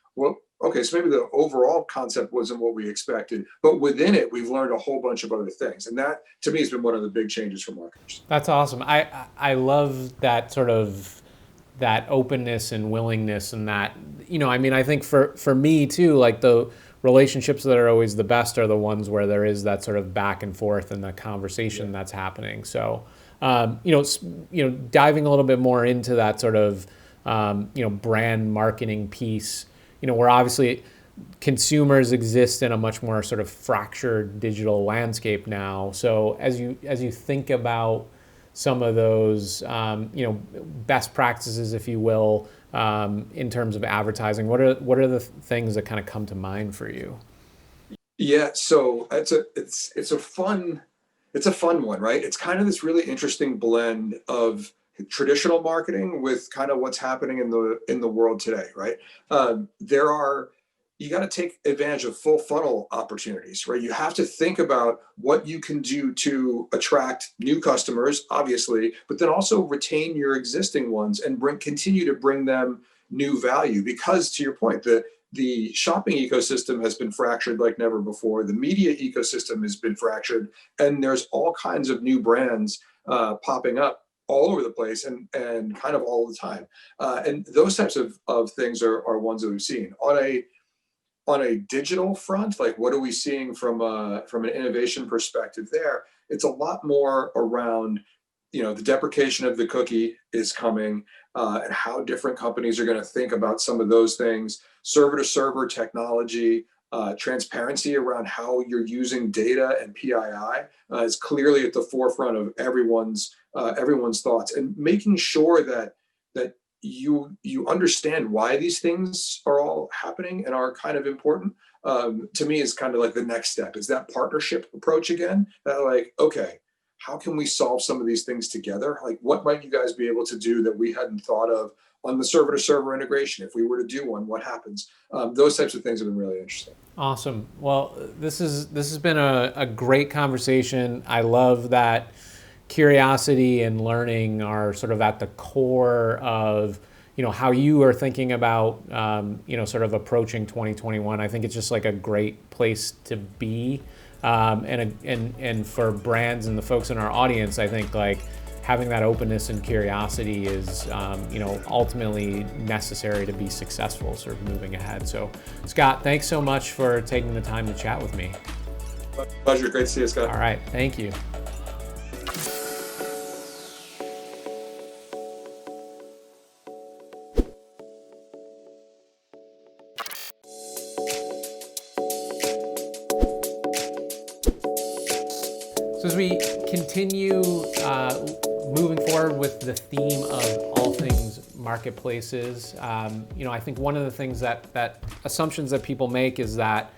okay, so maybe the overall concept wasn't what we expected, but within it, we've learned a whole bunch of other things. And that, to me, has been one of the big changes for marketers. That's awesome. I love that sort of that openness and willingness, and that, I think for me too, like the relationships that are always the best are the ones where there is that sort of back and forth and the conversation that's happening. So, diving a little bit more into that sort of, brand marketing piece, where obviously consumers exist in a much more sort of fractured digital landscape now. So as you think about some of those, best practices, if you will, in terms of advertising, what are the things that kind of come to mind for you? Yeah, so it's a fun one, right? It's kind of this really interesting blend of traditional marketing with kind of what's happening in the world today, right? You got to take advantage of full funnel opportunities, right? You have to think about what you can do to attract new customers, obviously, but then also retain your existing ones and continue to bring them new value. Because, to your point, the shopping ecosystem has been fractured like never before. The media ecosystem has been fractured, and there's all kinds of new brands popping up all over the place and kind of all the time. And those types of things are ones that we've seen. On a digital front, like what are we seeing from an innovation perspective there? It's a lot more around, the deprecation of the cookie is coming, and how different companies are going to think about some of those things. Server to server technology, transparency around how you're using data and PII is clearly at the forefront of everyone's thoughts, and making sure that you understand why these things are all happening and are kind of important, to me is kind of like the next step. Is that partnership approach again, that like, okay, how can we solve some of these things together? Like, what might you guys be able to do that we hadn't thought of on the server to server integration? If we were to do one, what happens? Those types of things have been really interesting. Awesome. Well, this has been a great conversation. I love that curiosity and learning are sort of at the core of how you are thinking about, sort of approaching 2021. I think it's just like a great place to be. And for brands and the folks in our audience, I think like having that openness and curiosity is, ultimately necessary to be successful sort of moving ahead. So Scott, thanks so much for taking the time to chat with me. Pleasure. Great to see you, Scott. All right. Thank you. So as we continue moving forward with the theme of all things marketplaces, I think one of the things that assumptions that people make is that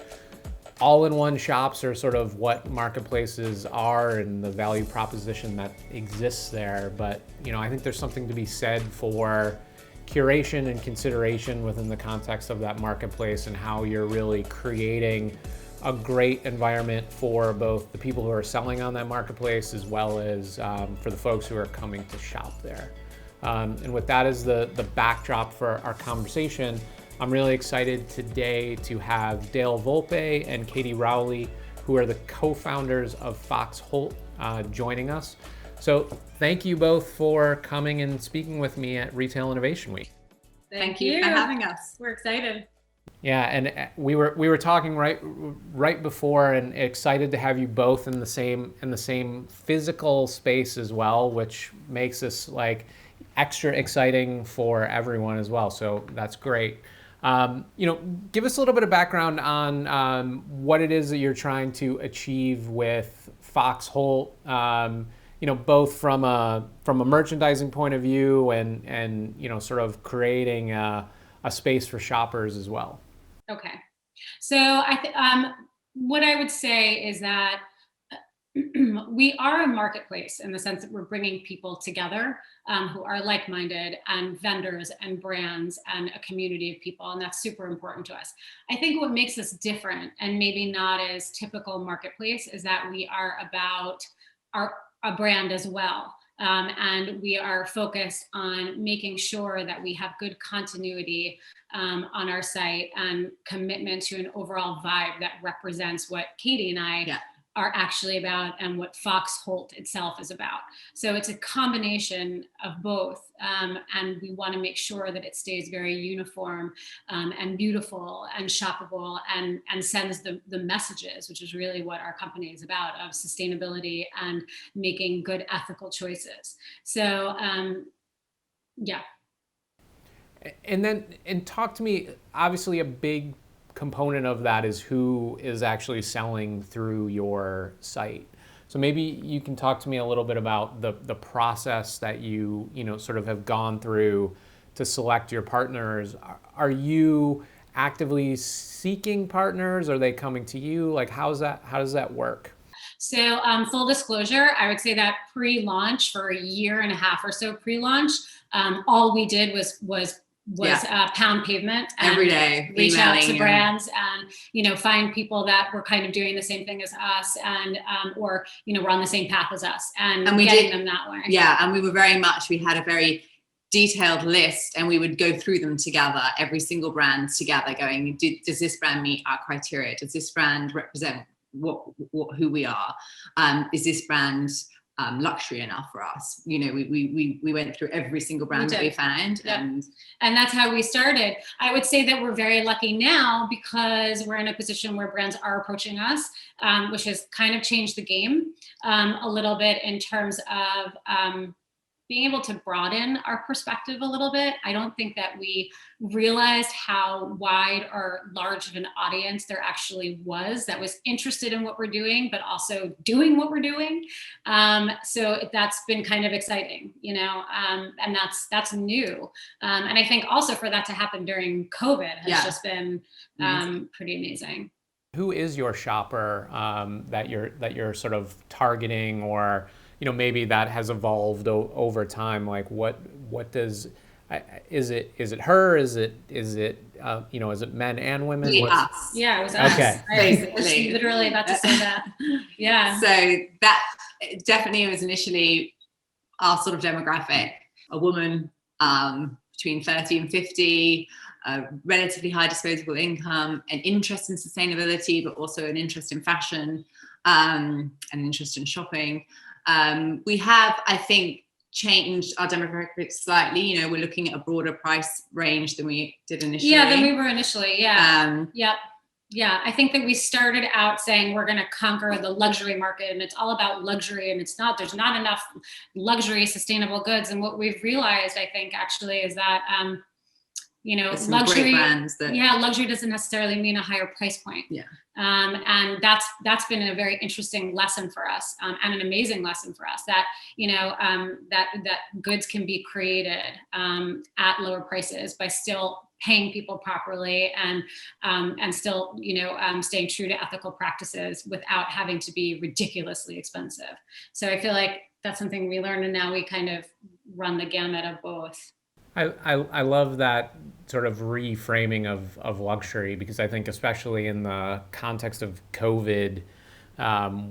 all-in-one shops are sort of what marketplaces are and the value proposition that exists there. But, I think there's something to be said for curation and consideration within the context of that marketplace and how you're really creating a great environment for both the people who are selling on that marketplace as well as for the folks who are coming to shop there. And with that as the backdrop for our conversation, I'm really excited today to have Dale Volpe and Katie Rowley, who are the co-founders of Foxholt, joining us. So thank you both for coming and speaking with me at Retail Innovation Week. Thank you for having us. We're excited. Yeah, and we were talking right before, and excited to have you both in the same physical space as well, which makes this like extra exciting for everyone as well. So that's great. Give us a little bit of background on what it is that you're trying to achieve with Foxholt. Both from a merchandising point of view and sort of creating a space for shoppers as well. Okay. So what I would say is that we are a marketplace in the sense that we're bringing people together who are like-minded, and vendors and brands and a community of people. And that's super important to us. I think what makes us different and maybe not as typical marketplace is that we are about a brand as well. And we are focused on making sure that we have good continuity on our site and commitment to an overall vibe that represents what Katie and I are actually about and what Foxholt itself is about. So it's a combination of both. And we want to make sure that it stays very uniform and beautiful and shoppable and sends the messages, which is really what our company is about, of sustainability and making good ethical choices. So, yeah. And talk to me, obviously a big component of that is who is actually selling through your site. So maybe you can talk to me a little bit about the process that you sort of have gone through to select your partners. Are you actively seeking partners? Are they coming to you? Like, how does that work? So full disclosure, I would say that pre-launch, for a year and a half or so pre-launch, all we did was pound pavement and every day, reach out to brands and find people that were kind of doing the same thing as us and or were on the same path as us and getting them that way. Yeah, and we had a very detailed list, and we would go through them together, every single brand together, going, does this brand meet our criteria? Does this brand represent who we are? Is this brand luxury enough for us? We went through every single brand that we found. Yep. And that's how we started. I would say that we're very lucky now because we're in a position where brands are approaching us, which has kind of changed the game a little bit in terms of being able to broaden our perspective a little bit. I don't think that we realized how wide or large of an audience there actually was that was interested in what we're doing, but also doing what we're doing. So that's been kind of exciting, and that's new. And I think also for that to happen during COVID has just been pretty amazing. Who is your shopper that you're sort of targeting, or maybe that has evolved over time? Like what does, is it her? Is it men and women? Us. Yeah, it was us. Okay. I was literally about to say that. Yeah. So that definitely was initially our sort of demographic, a woman, between 30 and 50, relatively high disposable income, an interest in sustainability, but also an interest in fashion, an interest in shopping. We have, I think, changed our demographics slightly. You know, we're looking at a broader price range than we did initially. Yeah, than we were initially. Yeah. Yep. Yeah, I think that we started out saying we're going to conquer the luxury market, and it's all about luxury, and it's not. There's not enough luxury sustainable goods, and what we've realized, I think, actually, is that you know, luxury. Luxury doesn't necessarily mean a higher price point. Yeah. And that's been a very interesting lesson for us, and an amazing lesson for us, that, you know, that goods can be created at lower prices by still paying people properly, and still, you know, staying true to ethical practices without having to be ridiculously expensive. So I feel like that's something we learned, and now we kind of run the gamut of both. I love that sort of reframing of luxury, because I think especially in the context of COVID,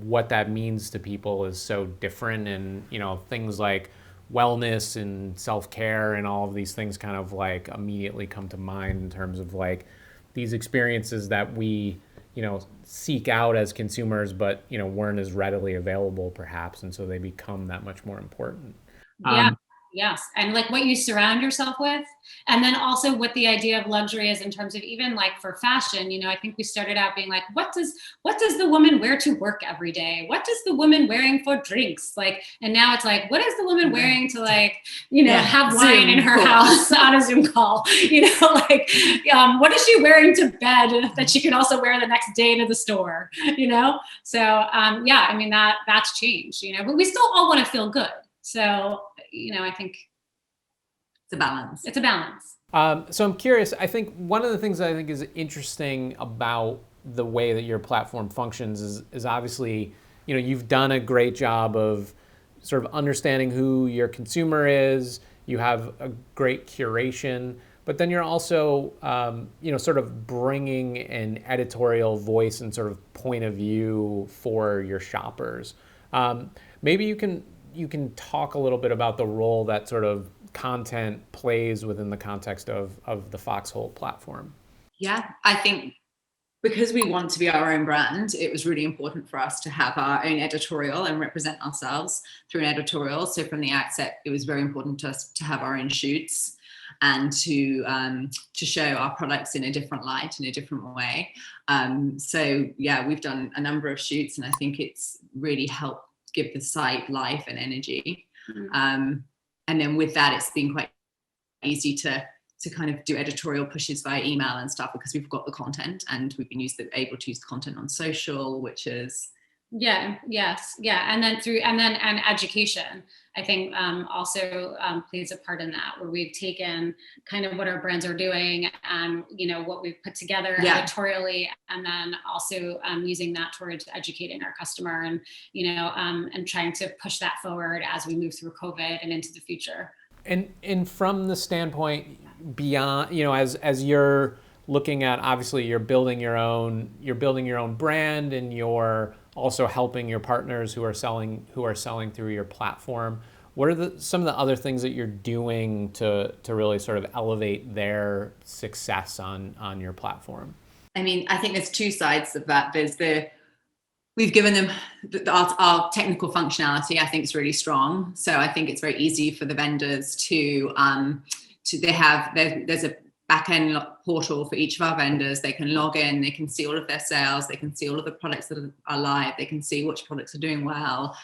what that means to people is so different. And, you know, things like wellness and self-care and all of these things kind of like immediately come to mind in terms of like these experiences that we, you know, seek out as consumers, but, you know, weren't as readily available perhaps. And so they become that much more important. Yeah. Yes. And like what you surround yourself with, and then also what the idea of luxury is in terms of even like for fashion. You know, I think we started out being like, what does the woman wear to work every day? What does the woman wearing for drinks? Like, and now it's like, what is the woman wearing to, like, you know, have wine in her house on a Zoom call? You know, like, what is she wearing to bed that she can also wear the next day to the store? You know? So yeah, I mean, that's changed, you know, but we still all want to feel good. So, you know, I think it's a balance. It's a balance. So I'm curious, I think one of the things that I think is interesting about the way that your platform functions is obviously, you know, you've done a great job of sort of understanding who your consumer is. You have a great curation, but then you're also, you know, sort of bringing an editorial voice and sort of point of view for your shoppers. Maybe you can talk a little bit about the role that sort of content plays within the context of the Foxholt platform. Yeah, I think because we want to be our own brand, it was really important for us to have our own editorial and represent ourselves through an editorial. So from the outset, it was very important to us to have our own shoots and to show our products in a different light, in a different way. So yeah, we've done a number of shoots, and I think it's really helped give the site life and energy. And then with that, it's been quite easy to kind of do editorial pushes via email and stuff, because we've got the content and we've been able to use the content on social, which is and education, I think also plays a part in that, where we've taken kind of what our brands are doing and, you know, what we've put together editorially, and then also using that towards educating our customer, and, you know, and trying to push that forward as we move through COVID and into the future. And from the standpoint beyond, you know, as you're looking at, obviously you're building your own brand, and you're also helping your partners who are selling through your platform. What are some of the other things that you're doing to really sort of elevate their success on your platform? I mean, I think there's two sides of that. We've given them our technical functionality. I think is really strong. So I think it's very easy for the vendors there's a back-end portal for each of our vendors. They can log in, they can see all of their sales, they can see all of the products that are live, they can see which products are doing well.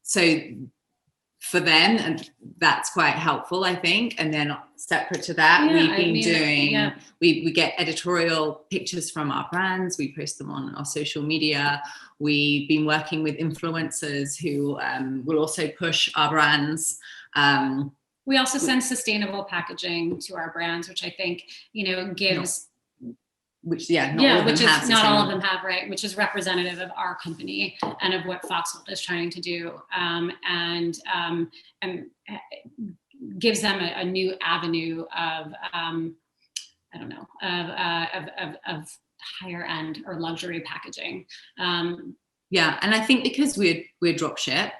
So for them, and that's quite helpful, I think. And then separate to that, we get editorial pictures from our brands, we post them on our social media. We've been working with influencers who will also push our brands. We also send sustainable packaging to our brands, which I think, you know, gives, which not all of them have, right? Which is representative of our company and of what Foxholt is trying to do, and gives them a new avenue of of higher end or luxury packaging. And I think because we're dropship,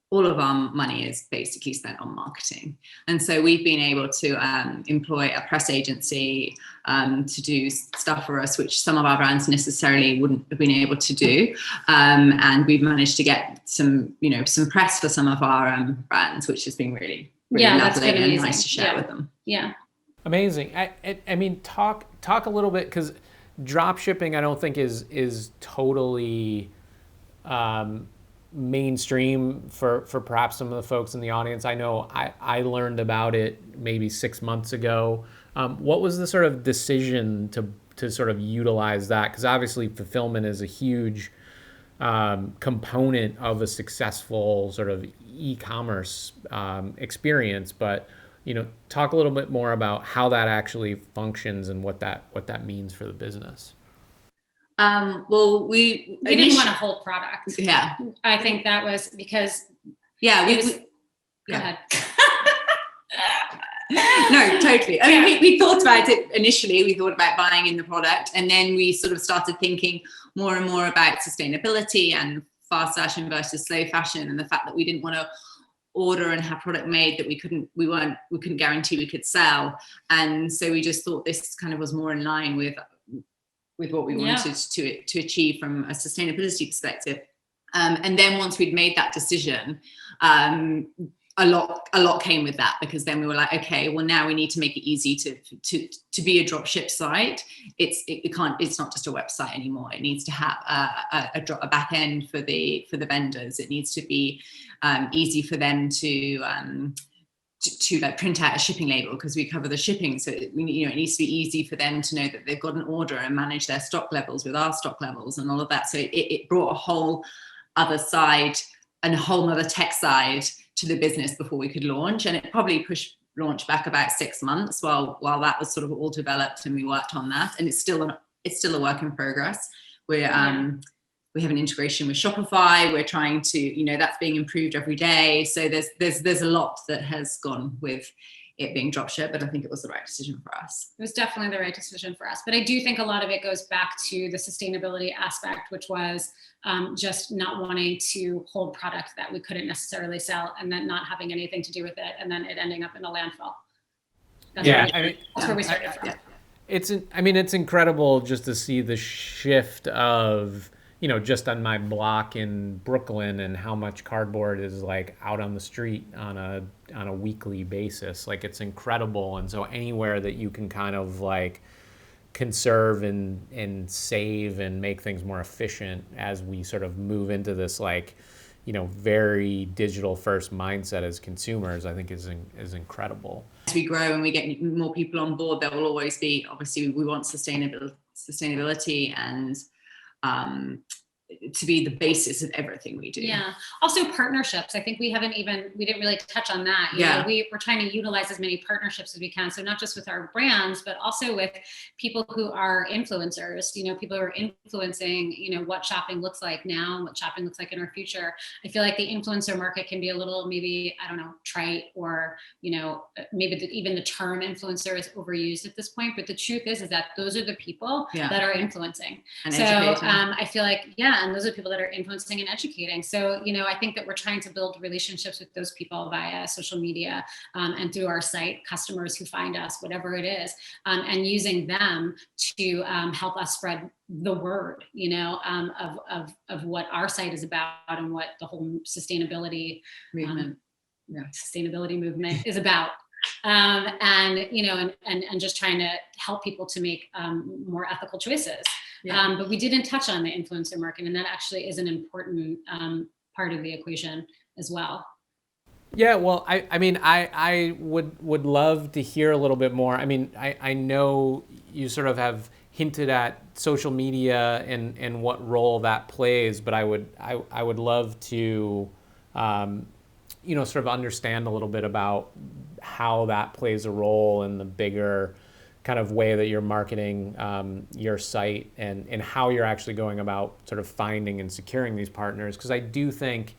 all of our money is basically spent on marketing. And so we've been able to employ a press agency to do stuff for us, which some of our brands necessarily wouldn't have been able to do. And we've managed to get some press for some of our brands, which has been really lovely and nice to share with them. Yeah. Amazing. I mean, talk a little bit, because drop shipping I don't think is totally mainstream for perhaps some of the folks in the audience. I know I learned about it maybe 6 months ago. What was the sort of decision to sort of utilize that? Because obviously fulfillment is a huge component of a successful sort of e-commerce experience, but talk a little bit more about how that actually functions and what that means for the business. Well, we didn't want to hold product. Yeah, I think that was because. Yeah, Go ahead. No, totally. I mean, we thought about it initially. We thought about buying in the product, and then we sort of started thinking more and more about sustainability and fast fashion versus slow fashion, and the fact that we didn't want to order and have product made that we couldn't guarantee we could sell. And so we just thought this kind of was more in line with what we wanted to achieve from a sustainability perspective. And then once we'd made that decision, a lot came with that, because then we were like, okay, well, now we need to make it easy to be a drop ship site. It's not just a website anymore. It needs to have a back end for the vendors. It needs to be easy for them to like print out a shipping label, because we cover the shipping. So it needs to be easy for them to know that they've got an order and manage their stock levels with our stock levels and all of that. So it brought a whole other side and a whole other tech side to the business before we could launch. And it probably pushed launch back about 6 months while that was sort of all developed and we worked on that. And it's still a work in progress. We have an integration with Shopify. We're trying to, that's being improved every day. So there's a lot that has gone with it being dropship, but I think it was the right decision for us. It was definitely the right decision for us. But I do think a lot of it goes back to the sustainability aspect, which was just not wanting to hold product that we couldn't necessarily sell, and then not having anything to do with it, and then it ending up in a landfill. That's where we started from. It's incredible just to see the shift of, just on my block in Brooklyn, and how much cardboard is like out on the street on a weekly basis. Like, it's incredible. And so anywhere that you can kind of like conserve and save and make things more efficient as we sort of move into this very digital first mindset as consumers, I think is incredible. As we grow and we get more people on board, there will always be, obviously we want sustainability and to be the basis of everything we do. Yeah. Also partnerships. I think we didn't really touch on that. We're trying to utilize as many partnerships as we can. So not just with our brands, but also with people who are influencers, people who are influencing, what shopping looks like now and what shopping looks like in our future. I feel like the influencer market can be a little, maybe, I don't know, trite, or, maybe even the term influencer is overused at this point. But the truth is that those are the people that are influencing. And so I feel like, and those are people that are influencing and educating. So, I think that we're trying to build relationships with those people via social media and through our site, customers who find us, whatever it is, and using them to help us spread the word, of what our site is about and what the whole sustainability movement is about. And just trying to help people to make more ethical choices. But we didn't touch on the influencer marketing, and that actually is an important part of the equation as well. Yeah, well, I would love to hear a little bit more. I know you sort of have hinted at social media and what role that plays, but I would love to sort of understand a little bit about how that plays a role in the bigger kind of way that you're marketing your site, and how you're actually going about sort of finding and securing these partners. Because I do think,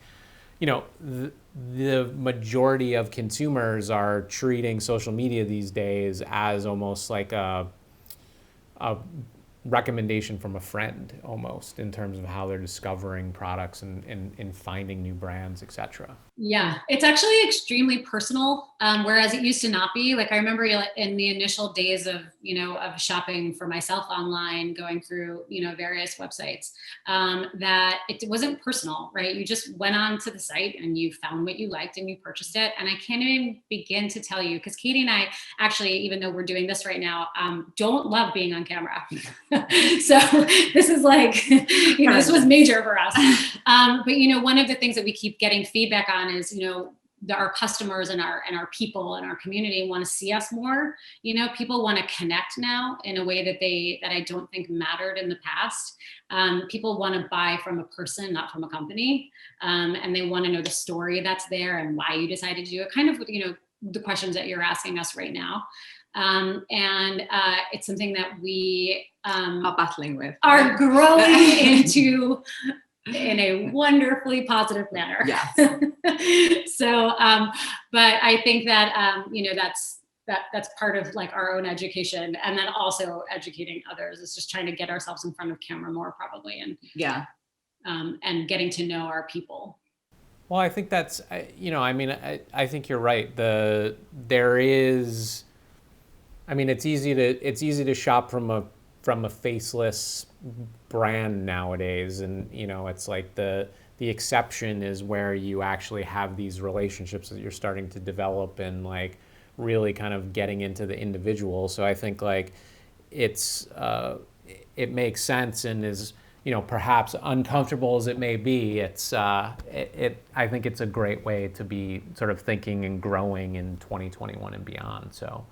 the majority of consumers are treating social media these days as almost like a recommendation from a friend almost in terms of how they're discovering products and finding new brands, etc. Yeah, it's actually extremely personal, whereas it used to not be. Like I remember in the initial days of, of shopping for myself online, going through, various websites, that it wasn't personal, right? You just went on to the site and you found what you liked and you purchased it. And I can't even begin to tell you, because Katie and I actually, even though we're doing this right now, don't love being on camera. So this is like, this was major for us. But, one of the things that we keep getting feedback on is, our customers and our people and our community want to see us more. People want to connect now in a way that I don't think mattered in the past. People want to buy from a person, not from a company. And they want to know the story that's there and why you decided to do it. Kind of, the questions that you're asking us right now. And it's something that we are battling with, are growing into in a wonderfully positive manner. Yes. So, but I think that, that's part of like our own education, and then also educating others is just trying to get ourselves in front of camera more probably. And and getting to know our people. Well, I think that's, I think you're right. It's easy to shop from a faceless brand nowadays, and it's like the exception is where you actually have these relationships that you're starting to develop and like really kind of getting into the individual. So I think like it makes sense, and is perhaps uncomfortable as it may be, I think it's a great way to be sort of thinking and growing in 2021 and beyond. So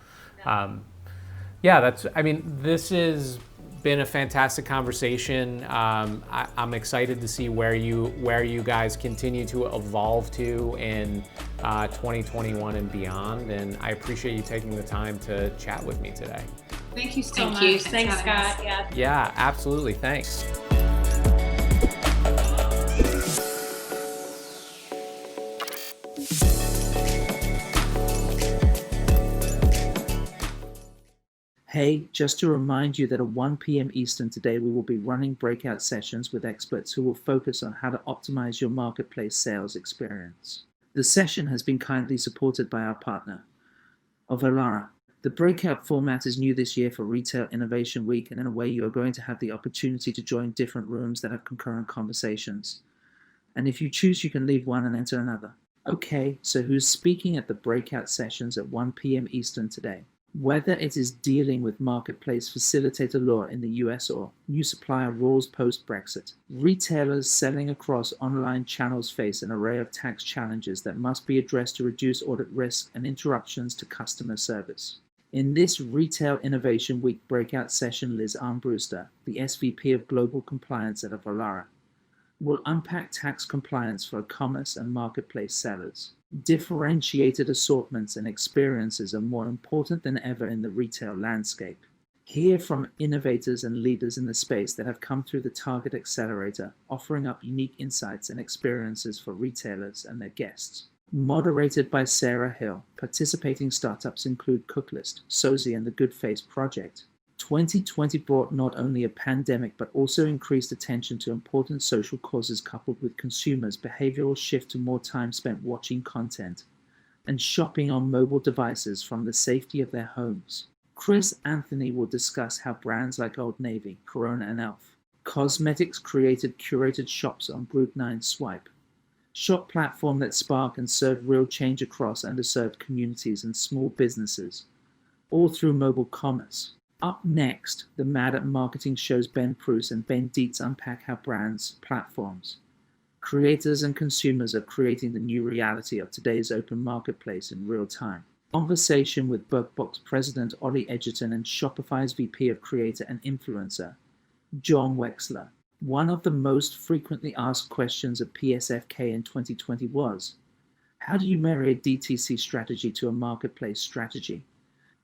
this has been a fantastic conversation. I'm excited to see where you guys continue to evolve to in 2021 and beyond. And I appreciate you taking the time to chat with me today. Thank you so much. Thanks, Scott. Yeah, absolutely. Thanks. Hey, just to remind you that at 1 p.m. Eastern today, we will be running breakout sessions with experts who will focus on how to optimize your marketplace sales experience. The session has been kindly supported by our partner, Avalara. The breakout format is new this year for Retail Innovation Week, and in a way you are going to have the opportunity to join different rooms that have concurrent conversations. And if you choose, you can leave one and enter another. Okay, so who's speaking at the breakout sessions at 1 p.m. Eastern today? Whether it is dealing with marketplace facilitator law in the US or new supplier rules post-Brexit, retailers selling across online channels face an array of tax challenges that must be addressed to reduce audit risk and interruptions to customer service. In this Retail Innovation Week breakout session, Liz Armbruster, the SVP of Global Compliance at Avalara, will unpack tax compliance for commerce and marketplace sellers. Differentiated assortments and experiences are more important than ever in the retail landscape. Hear from innovators and leaders in the space that have come through the Target Accelerator, offering up unique insights and experiences for retailers and their guests. Moderated by Sarah Hill, participating startups include Cooklist, Sozy, and the Good Face Project. 2020 brought not only a pandemic, but also increased attention to important social causes coupled with consumers' behavioral shift to more time spent watching content and shopping on mobile devices from the safety of their homes. Chris Anthony will discuss how brands like Old Navy, Corona, and Elf, cosmetics created curated shops on Group 9 Swipe, shop platform that spark and serve real change across underserved communities and small businesses, all through mobile commerce. Up next, the Mad at Marketing show's Ben Pruce and Ben Dietz unpack how brands, platforms, creators, and consumers are creating the new reality of today's open marketplace in real time. Conversation with BugBox President Ollie Edgerton and Shopify's VP of Creator and Influencer, John Wexler. One of the most frequently asked questions at PSFK in 2020 was, how do you marry a DTC strategy to a marketplace strategy?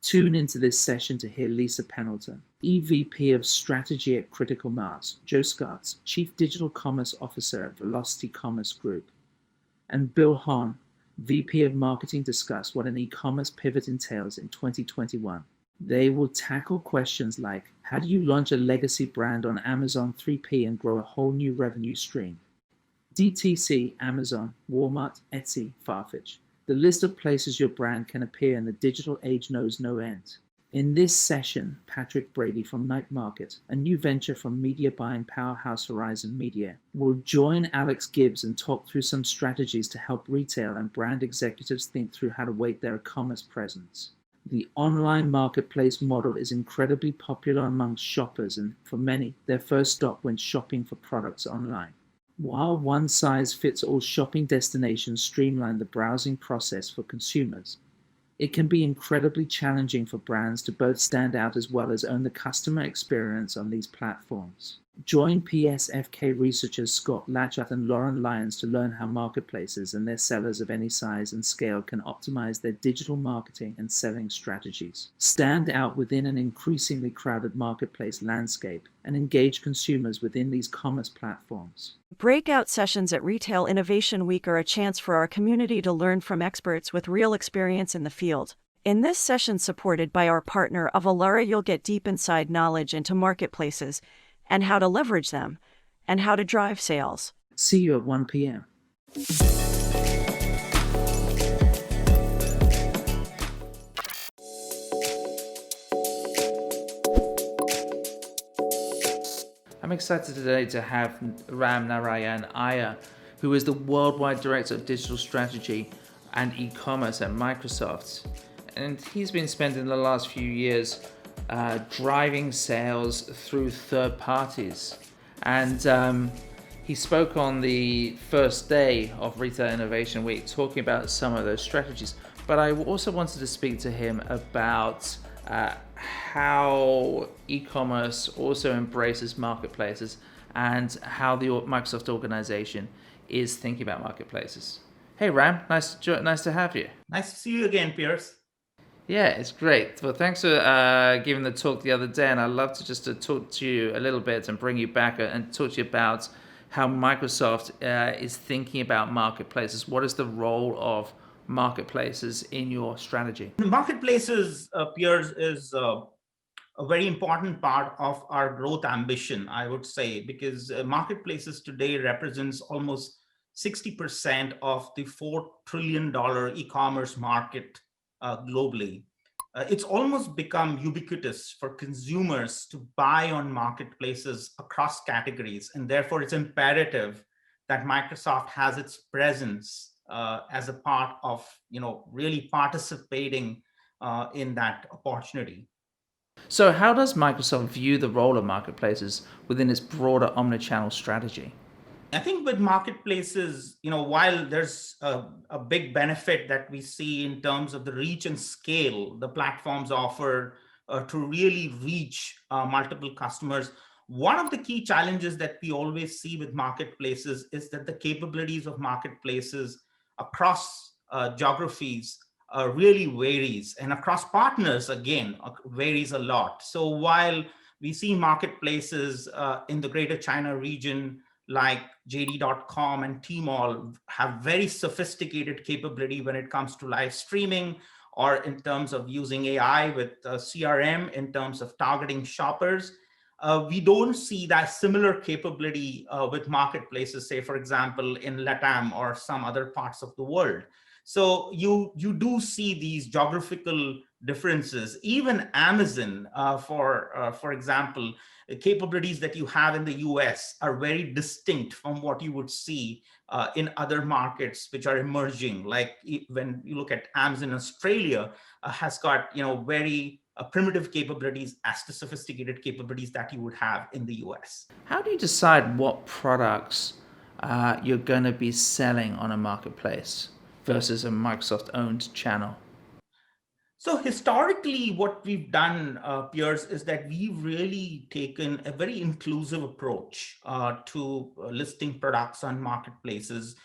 Tune into this session to hear Lisa Pendleton, EVP of Strategy at Critical Mass, Joe Scotts, Chief Digital Commerce Officer at Velocity Commerce Group, and Bill Hahn, VP of Marketing, discuss what an e-commerce pivot entails in 2021. They will tackle questions like, how do you launch a legacy brand on Amazon 3P and grow a whole new revenue stream? DTC, Amazon, Walmart, Etsy, Farfetch. The list of places your brand can appear in the digital age knows no end. In this session, Patrick Brady from Night Market, a new venture from media buying powerhouse Horizon Media, will join Alex Gibbs and talk through some strategies to help retail and brand executives think through how to weight their e-commerce presence. The online marketplace model is incredibly popular among shoppers, and for many, their first stop when shopping for products online. While one-size-fits-all shopping destinations streamline the browsing process for consumers, it can be incredibly challenging for brands to both stand out as well as own the customer experience on these platforms. Join PSFK researchers Scott Latchath and Lauren Lyons to learn how marketplaces and their sellers of any size and scale can optimize their digital marketing and selling strategies, stand out within an increasingly crowded marketplace landscape, and engage consumers within these commerce platforms. Breakout sessions at Retail Innovation Week are a chance for our community to learn from experts with real experience in the field. In this session supported by our partner Avalara, you'll get deep inside knowledge into marketplaces and how to leverage them, and how to drive sales. See you at 1 p.m. I'm excited today to have Ram Narayan Iyer, who is the Worldwide Director of Digital Strategy and E-Commerce at Microsoft. And he's been spending the last few years driving sales through third parties. And he spoke on the first day of Retail Innovation Week talking about some of those strategies. But I also wanted to speak to him about how e-commerce also embraces marketplaces and how the Microsoft organization is thinking about marketplaces. Hey Ram, nice to have you. Nice to see you again, Pierce. Yeah, it's great. Well, thanks for giving the talk the other day, and I'd love to just talk to you a little bit and bring you back and talk to you about how Microsoft is thinking about marketplaces. What is the role of marketplaces in your strategy? Marketplaces, Pierce, is a very important part of our growth ambition, I would say, because marketplaces today represents almost 60% of the $4 trillion e-commerce market globally. It's almost become ubiquitous for consumers to buy on marketplaces across categories, and therefore it's imperative that Microsoft has its presence as a part of, really participating in that opportunity. So how does Microsoft view the role of marketplaces within its broader omnichannel strategy? I think with marketplaces, while there's a big benefit that we see in terms of the reach and scale the platforms offer to really reach multiple customers, one of the key challenges that we always see with marketplaces is that the capabilities of marketplaces across geographies really varies, and across partners, again, varies a lot. So while we see marketplaces in the Greater China region like JD.com and Tmall have very sophisticated capability when it comes to live streaming, or in terms of using AI with CRM in terms of targeting shoppers. We don't see that similar capability with marketplaces, say, for example, in LATAM or some other parts of the world. So you do see these geographical differences. Even Amazon, for example, capabilities that you have in the US are very distinct from what you would see in other markets which are emerging. Like when you look at Amazon Australia, has got very primitive capabilities as the sophisticated capabilities that you would have in the US. How do you decide what products you're going to be selling on a marketplace versus a Microsoft-owned channel? So historically, what we've done, Pierce, is that we've really taken a very inclusive approach to listing products on marketplaces.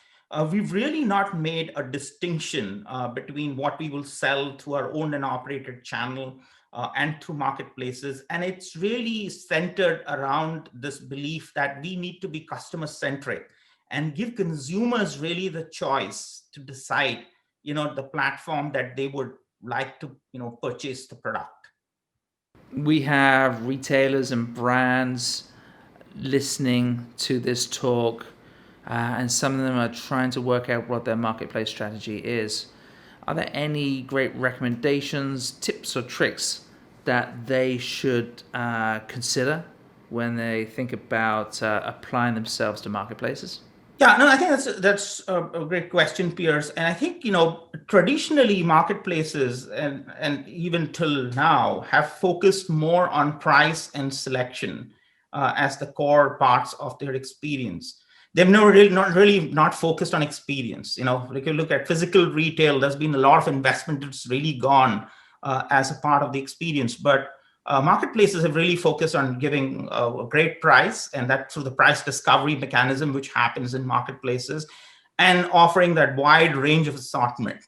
We've really not made a distinction between what we will sell through our owned and operated channel and through marketplaces. And it's really centered around this belief that we need to be customer-centric and give consumers really the choice to decide, the platform that they would like to, purchase the product. We have retailers and brands listening to this talk, and some of them are trying to work out what their marketplace strategy is. Are there any great recommendations, tips, or tricks that they should consider when they think about applying themselves to marketplaces? Yeah, no, I think that's a great question, Piers. And I think, traditionally marketplaces and even till now have focused more on price and selection as the core parts of their experience. They've not focused on experience. Like you look at physical retail, there's been a lot of investment that's really gone as a part of the experience. But marketplaces have really focused on giving a great price, and that through the price discovery mechanism, which happens in marketplaces, and offering that wide range of assortment.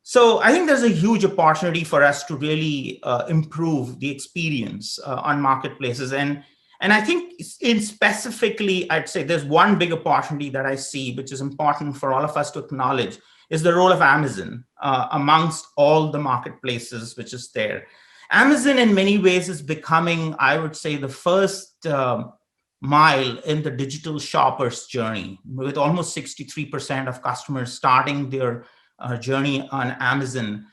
So I think there's a huge opportunity for us to really improve the experience on marketplaces. And I think specifically, I'd say there's one big opportunity that I see, which is important for all of us to acknowledge, is the role of Amazon amongst all the marketplaces which is there. Amazon in many ways is becoming, I would say, the first mile in the digital shopper's journey, with almost 63% of customers starting their journey on Amazon.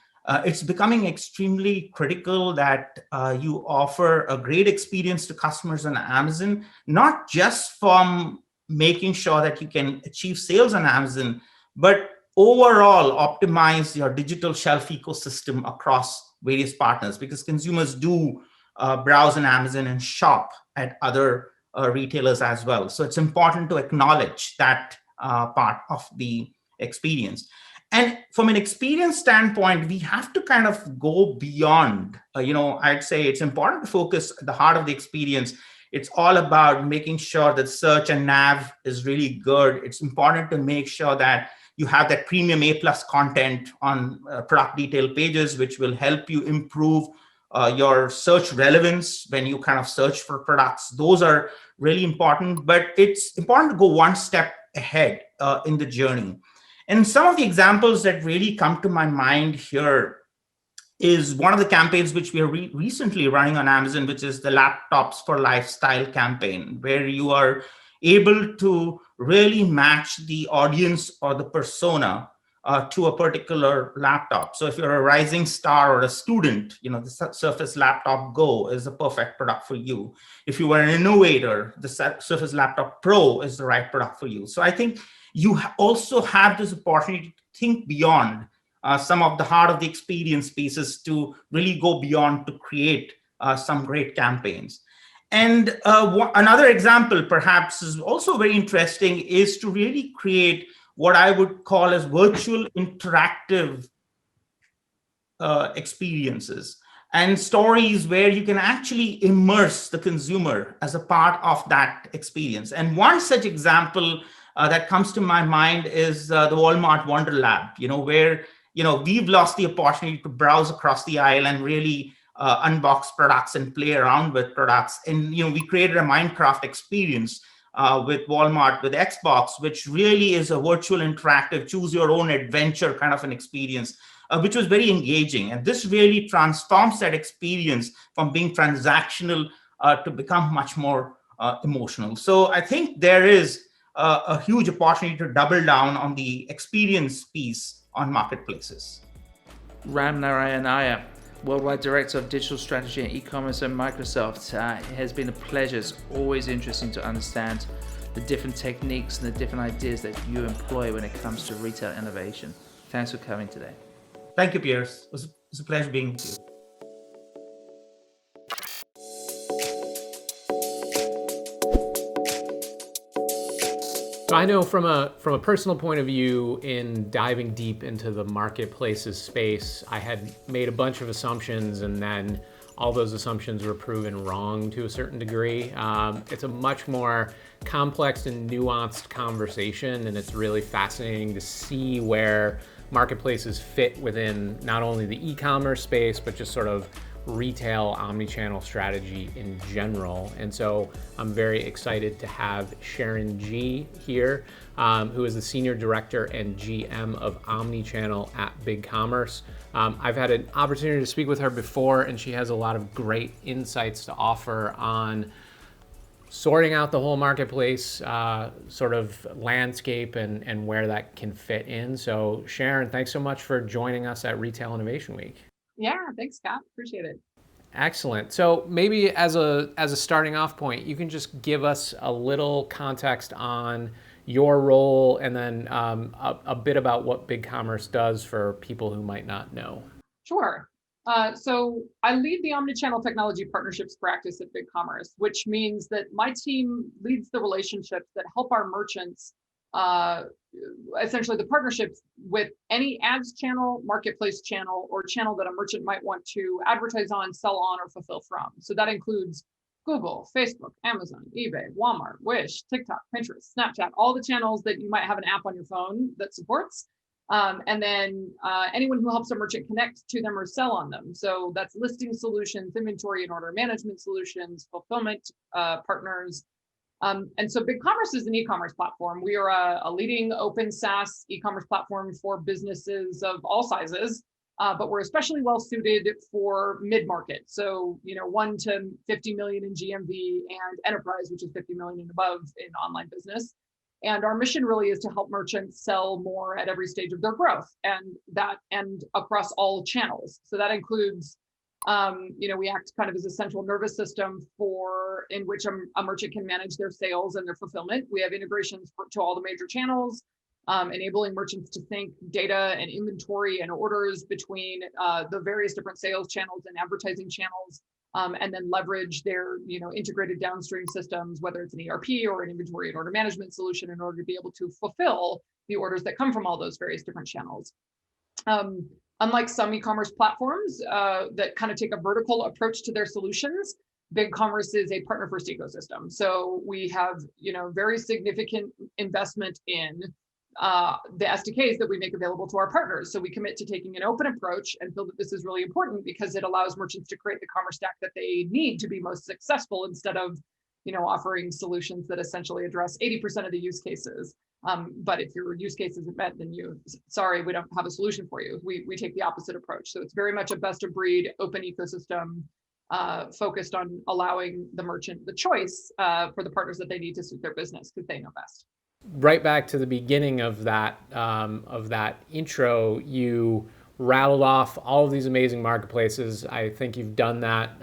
It's becoming extremely critical that you offer a great experience to customers on Amazon, not just from making sure that you can achieve sales on Amazon, but overall optimize your digital shelf ecosystem across various partners, because consumers do browse on Amazon and shop at other retailers as well. So it's important to acknowledge that part of the experience. And from an experience standpoint, we have to kind of go beyond, I'd say it's important to focus at the heart of the experience. It's all about making sure that search and nav is really good. It's important to make sure that you have that premium A+ content on product detail pages, which will help you improve your search relevance when you kind of search for products. Those are really important, but it's important to go one step ahead in the journey. And some of the examples that really come to my mind here is one of the campaigns which we are recently running on Amazon, which is the Laptops for Lifestyle campaign, where you are able to really match the audience or the persona to a particular laptop. So if you're a rising star or a student, the Surface Laptop Go is the perfect product for you. If you are an innovator, the Surface Laptop Pro is the right product for you. So I think you also have this opportunity to think beyond some of the heart of the experience pieces to really go beyond to create some great campaigns. And another example, perhaps, is also very interesting, is to really create what I would call as virtual interactive experiences and stories where you can actually immerse the consumer as a part of that experience. And one such example that comes to my mind is the Walmart Wonder Lab, where we've lost the opportunity to browse across the aisle and really unbox products and play around with products. And we created a Minecraft experience with Walmart, with Xbox, which really is a virtual interactive choose your own adventure kind of an experience, which was very engaging. And this really transforms that experience from being transactional to become much more emotional. So I think there is a huge opportunity to double down on the experience piece on marketplaces. Ram Narayanaya, Worldwide Director of Digital Strategy and E-commerce at Microsoft. It has been a pleasure. It's always interesting to understand the different techniques and the different ideas that you employ when it comes to retail innovation. Thanks for coming today. Thank you, Piers. It was a pleasure being with you. So I know from a personal point of view, in diving deep into the marketplaces space, I had made a bunch of assumptions, and then all those assumptions were proven wrong to a certain degree. It's a much more complex and nuanced conversation, and it's really fascinating to see where marketplaces fit within not only the e-commerce space, but just sort of retail omnichannel strategy in general. And so I'm very excited to have Sharon G here, who is the Senior Director and GM of Omnichannel at Bigcommerce. I've had an opportunity to speak with her before, and she has a lot of great insights to offer on sorting out the whole marketplace sort of landscape and where that can fit in. So Sharon, thanks so much for joining us at Retail Innovation Week. Yeah, thanks, Scott. Appreciate it. Excellent. So maybe as a starting off point, you can just give us a little context on your role and then a bit about what Bigcommerce does for people who might not know. Sure. So I lead the Omnichannel Technology Partnerships practice at Bigcommerce, which means that my team leads the relationships that help our merchants, essentially the partnerships with any ads channel, marketplace channel, or channel that a merchant might want to advertise on, sell on, or fulfill from. So that includes Google, Facebook, Amazon, eBay, Walmart, Wish, TikTok, Pinterest, Snapchat, all the channels that you might have an app on your phone that supports. And then anyone who helps a merchant connect to them or sell on them. So that's listing solutions, inventory and order management solutions, fulfillment partners. And so Bigcommerce is an e-commerce platform. We are a leading open SaaS e-commerce platform for businesses of all sizes, but we're especially well suited for mid-market. So, 1 to 50 million in GMV and enterprise, which is 50 million and above in online business. And our mission really is to help merchants sell more at every stage of their growth and across all channels. So that includes, we act kind of as a central nervous system in which a merchant can manage their sales and their fulfillment. We have integrations to all the major channels, enabling merchants to sync data and inventory and orders between the various different sales channels and advertising channels. And then leverage their, integrated downstream systems, whether it's an ERP or an inventory and order management solution, in order to be able to fulfill the orders that come from all those various different channels. Unlike some e-commerce platforms that kind of take a vertical approach to their solutions, Bigcommerce is a partner-first ecosystem. So we have, very significant investment in the SDKs that we make available to our partners. So we commit to taking an open approach and feel that this is really important because it allows merchants to create the commerce stack that they need to be most successful, instead of, offering solutions that essentially address 80% of the use cases. But if your use case isn't met, then sorry, we don't have a solution for you. We take the opposite approach. So it's very much a best of breed open ecosystem focused on allowing the merchant the choice for the partners that they need to suit their business, because they know best. Right back to the beginning of that intro, you rattled off all of these amazing marketplaces. I think you've done that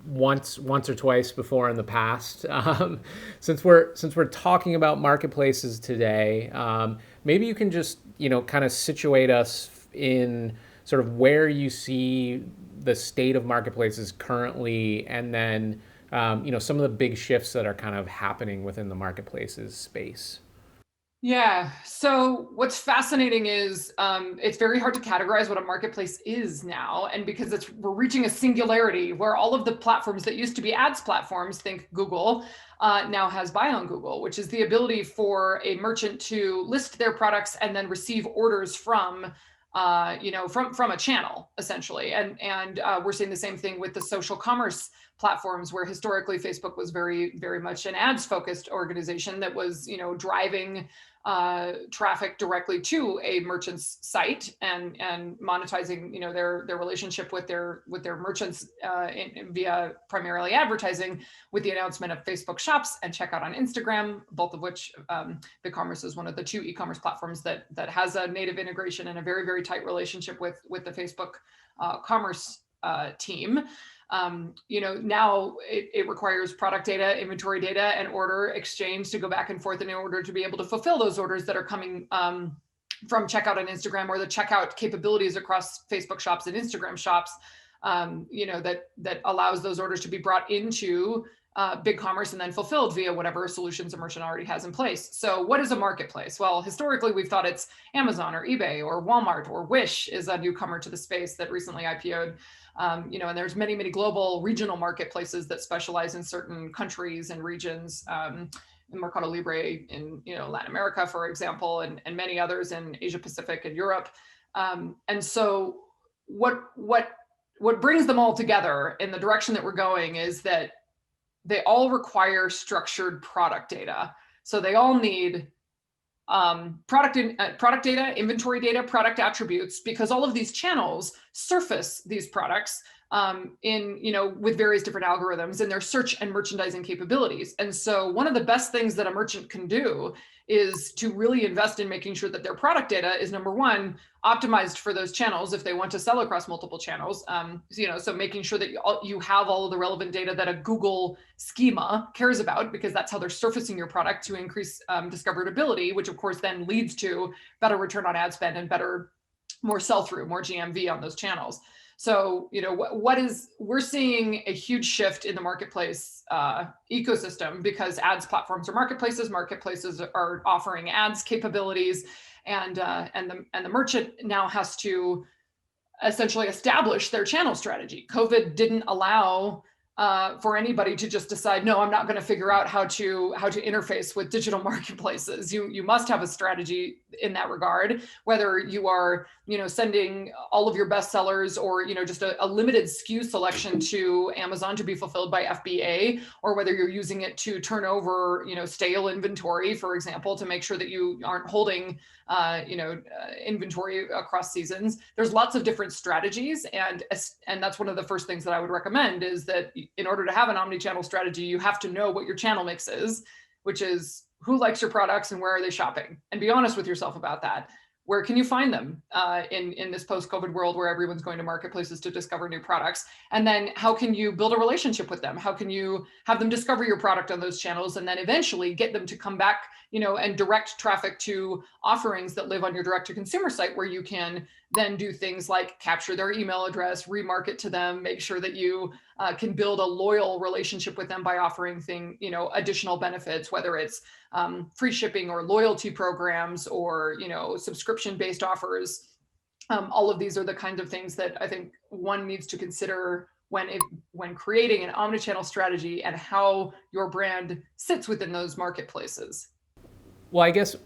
once or twice before in the past. Since we're talking about marketplaces today, maybe you can just kind of situate us in sort of where you see the state of marketplaces currently, and then some of the big shifts that are kind of happening within the marketplaces space. Yeah. So what's fascinating is it's very hard to categorize what a marketplace is now. And because we're reaching a singularity where all of the platforms that used to be ads platforms, think Google, now has Buy on Google, which is the ability for a merchant to list their products and then receive orders from a channel, essentially. And we're seeing the same thing with the social commerce platforms, where historically Facebook was very, very much an ads focused organization that was, driving traffic directly to a merchant's site and monetizing, their relationship with their merchants via primarily advertising, with the announcement of Facebook Shops and checkout on Instagram, both of which Bigcommerce is one of the 2 e-commerce platforms that has a native integration and a very, very tight relationship with the Facebook commerce team. Now it requires product data, inventory data, and order exchange to go back and forth in order to be able to fulfill those orders that are coming from checkout on Instagram, or the checkout capabilities across Facebook Shops and Instagram Shops, that allows those orders to be brought into Bigcommerce and then fulfilled via whatever solutions a merchant already has in place. So what is a marketplace? Well, historically, we've thought it's Amazon or eBay or Walmart, or Wish is a newcomer to the space that recently IPO'd. And there's many, many global regional marketplaces that specialize in certain countries and regions. Mercado Libre in Latin America, for example, and many others in Asia Pacific and Europe. And so what what brings them all together in the direction that we're going is that they all require structured product data. So they all need product data, inventory data, product attributes, because all of these channels surface these products with various different algorithms in their search and merchandising capabilities. And so one of the best things that a merchant can do is to really invest in making sure that their product data is, number one, optimized for those channels if they want to sell across multiple channels. So making sure that you have all of the relevant data that a Google schema cares about, because that's how they're surfacing your product to increase discoverability, which of course then leads to better return on ad spend and more sell-through, more GMV on those channels. So, we're seeing a huge shift in the marketplace ecosystem, because ads platforms are marketplaces. Marketplaces are offering ads capabilities, and the merchant now has to essentially establish their channel strategy. COVID didn't allow for anybody to just decide, no, I'm not going to figure out how to interface with digital marketplaces. You must have a strategy in that regard, whether you are sending all of your best sellers, or just a limited SKU selection to Amazon to be fulfilled by FBA, or whether you're using it to turn over stale inventory, for example, to make sure that you aren't holding inventory across seasons. There's lots of different strategies, and that's one of the first things that I would recommend, is that in order to have an omni-channel strategy, you have to know what your channel mix is, which is who likes your products and where are they shopping, and be honest with yourself about that. Where can you find them in this post-COVID world where everyone's going to marketplaces to discover new products? And then how can you build a relationship with them? How can you have them discover your product on those channels, and then eventually get them to come back, and direct traffic to offerings that live on your direct-to-consumer site, where you can then do things like capture their email address, remarket to them, make sure that you can build a loyal relationship with them by offering additional benefits, whether it's free shipping or loyalty programs, or subscription-based offers. All of these are the kinds of things that I think one needs to consider when creating an omnichannel strategy, and how your brand sits within those marketplaces. Well, I guess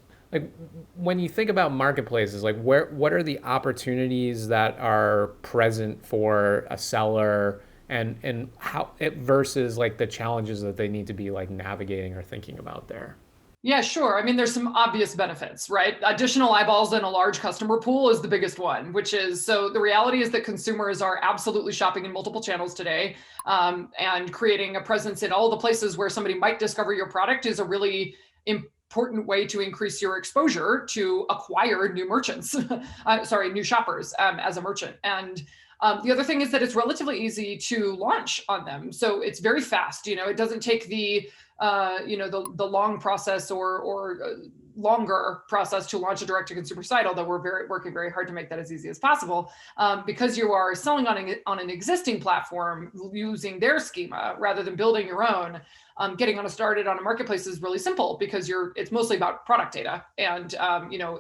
when you think about marketplaces, what are the opportunities that are present for a seller, and how it versus the challenges that they need to be navigating or thinking about there? Yeah, sure. I mean, there's some obvious benefits, right? Additional eyeballs in a large customer pool is the biggest one, which is, so the reality is that consumers are absolutely shopping in multiple channels today, and creating a presence in all the places where somebody might discover your product is a really important way to increase your exposure to acquire new merchants, new shoppers as a merchant. And the other thing is that it's relatively easy to launch on them. So it's very fast. It doesn't take the long process or longer process to launch a direct-to-consumer site, although we're working very hard to make that as easy as possible, because you are selling on an existing platform using their schema rather than building your own. Getting started on a marketplace is really simple, because it's mostly about product data and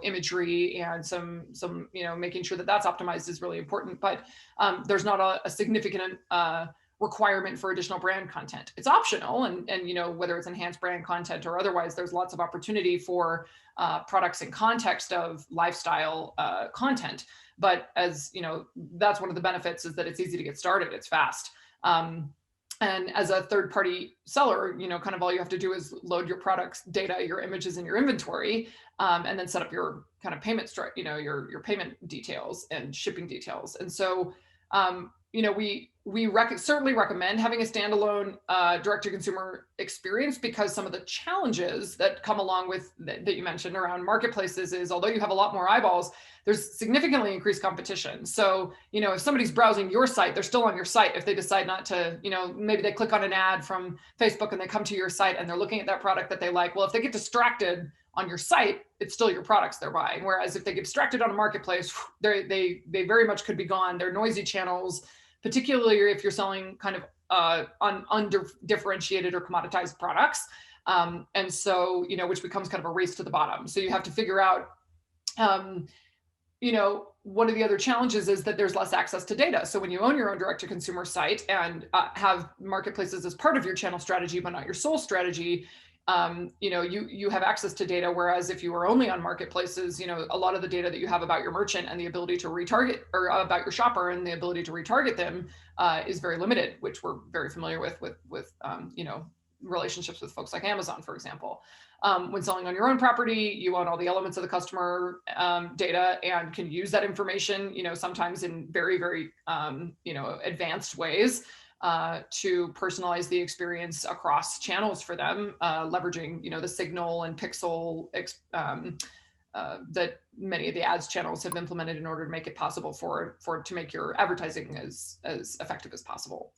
imagery, and some making sure that that's optimized is really important. But there's not a significant requirement for additional brand content. It's optional, and whether it's enhanced brand content or otherwise, there's lots of opportunity for products in context of lifestyle content. But as that's one of the benefits, is that it's easy to get started. It's fast. And as a third-party seller, kind of all you have to do is load your products data, your images, and your inventory, and then set up your kind of payment your payment details and shipping details. And so, we certainly recommend having a standalone direct-to-consumer experience, because some of the challenges that come along with that you mentioned around marketplaces is, although you have a lot more eyeballs, there's significantly increased competition. So, if somebody's browsing your site, they're still on your site. If they decide not to, maybe they click on an ad from Facebook and they come to your site and they're looking at that product that they like. Well, if they get distracted on your site, it's still your products they're buying. Whereas if they get distracted on a marketplace, they very much could be gone. They're noisy channels, particularly if you're selling kind of undifferentiated or commoditized products. And so, which becomes kind of a race to the bottom. So you have to figure out, one of the other challenges is that there's less access to data. So when you own your own direct-to-consumer site and have marketplaces as part of your channel strategy, but not your sole strategy, you have access to data, whereas if you were only on marketplaces, a lot of the data that you have about your merchant and the ability to retarget, or about your shopper and the ability to retarget them, is very limited, which we're very familiar with relationships with folks like Amazon, for example. When selling on your own property, you own all the elements of the customer data and can use that information, sometimes in very, very, advanced ways to personalize the experience across channels for them, leveraging, the signal and pixel that many of the ads channels have implemented in order to make it possible to make your advertising as effective as possible.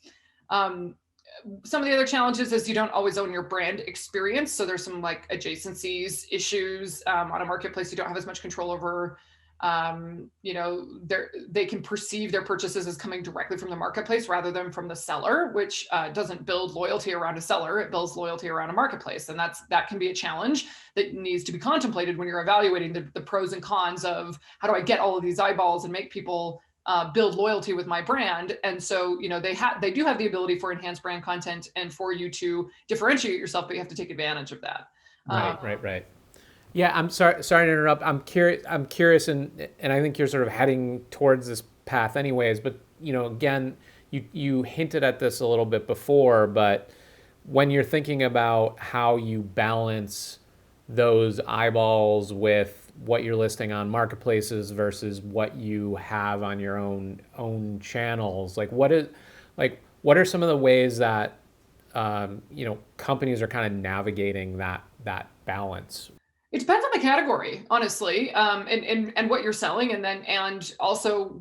Some of the other challenges is you don't always own your brand experience. So there's some like adjacencies issues on a marketplace you don't have as much control over. They can perceive their purchases as coming directly from the marketplace rather than from the seller, which doesn't build loyalty around a seller. It builds loyalty around a marketplace. And that can be a challenge that needs to be contemplated when you're evaluating the pros and cons of how do I get all of these eyeballs and make people build loyalty with my brand. And so, they do have the ability for enhanced brand content and for you to differentiate yourself, but you have to take advantage of that. Right. Yeah, I'm sorry to interrupt. I'm curious, and I think you're sort of heading towards this path anyways, but again, you hinted at this a little bit before, but when you're thinking about how you balance those eyeballs with what you're listing on marketplaces versus what you have on your own channels, what are some of the ways that companies are kind of navigating that balance? It depends on the category, honestly, and what you're selling, and also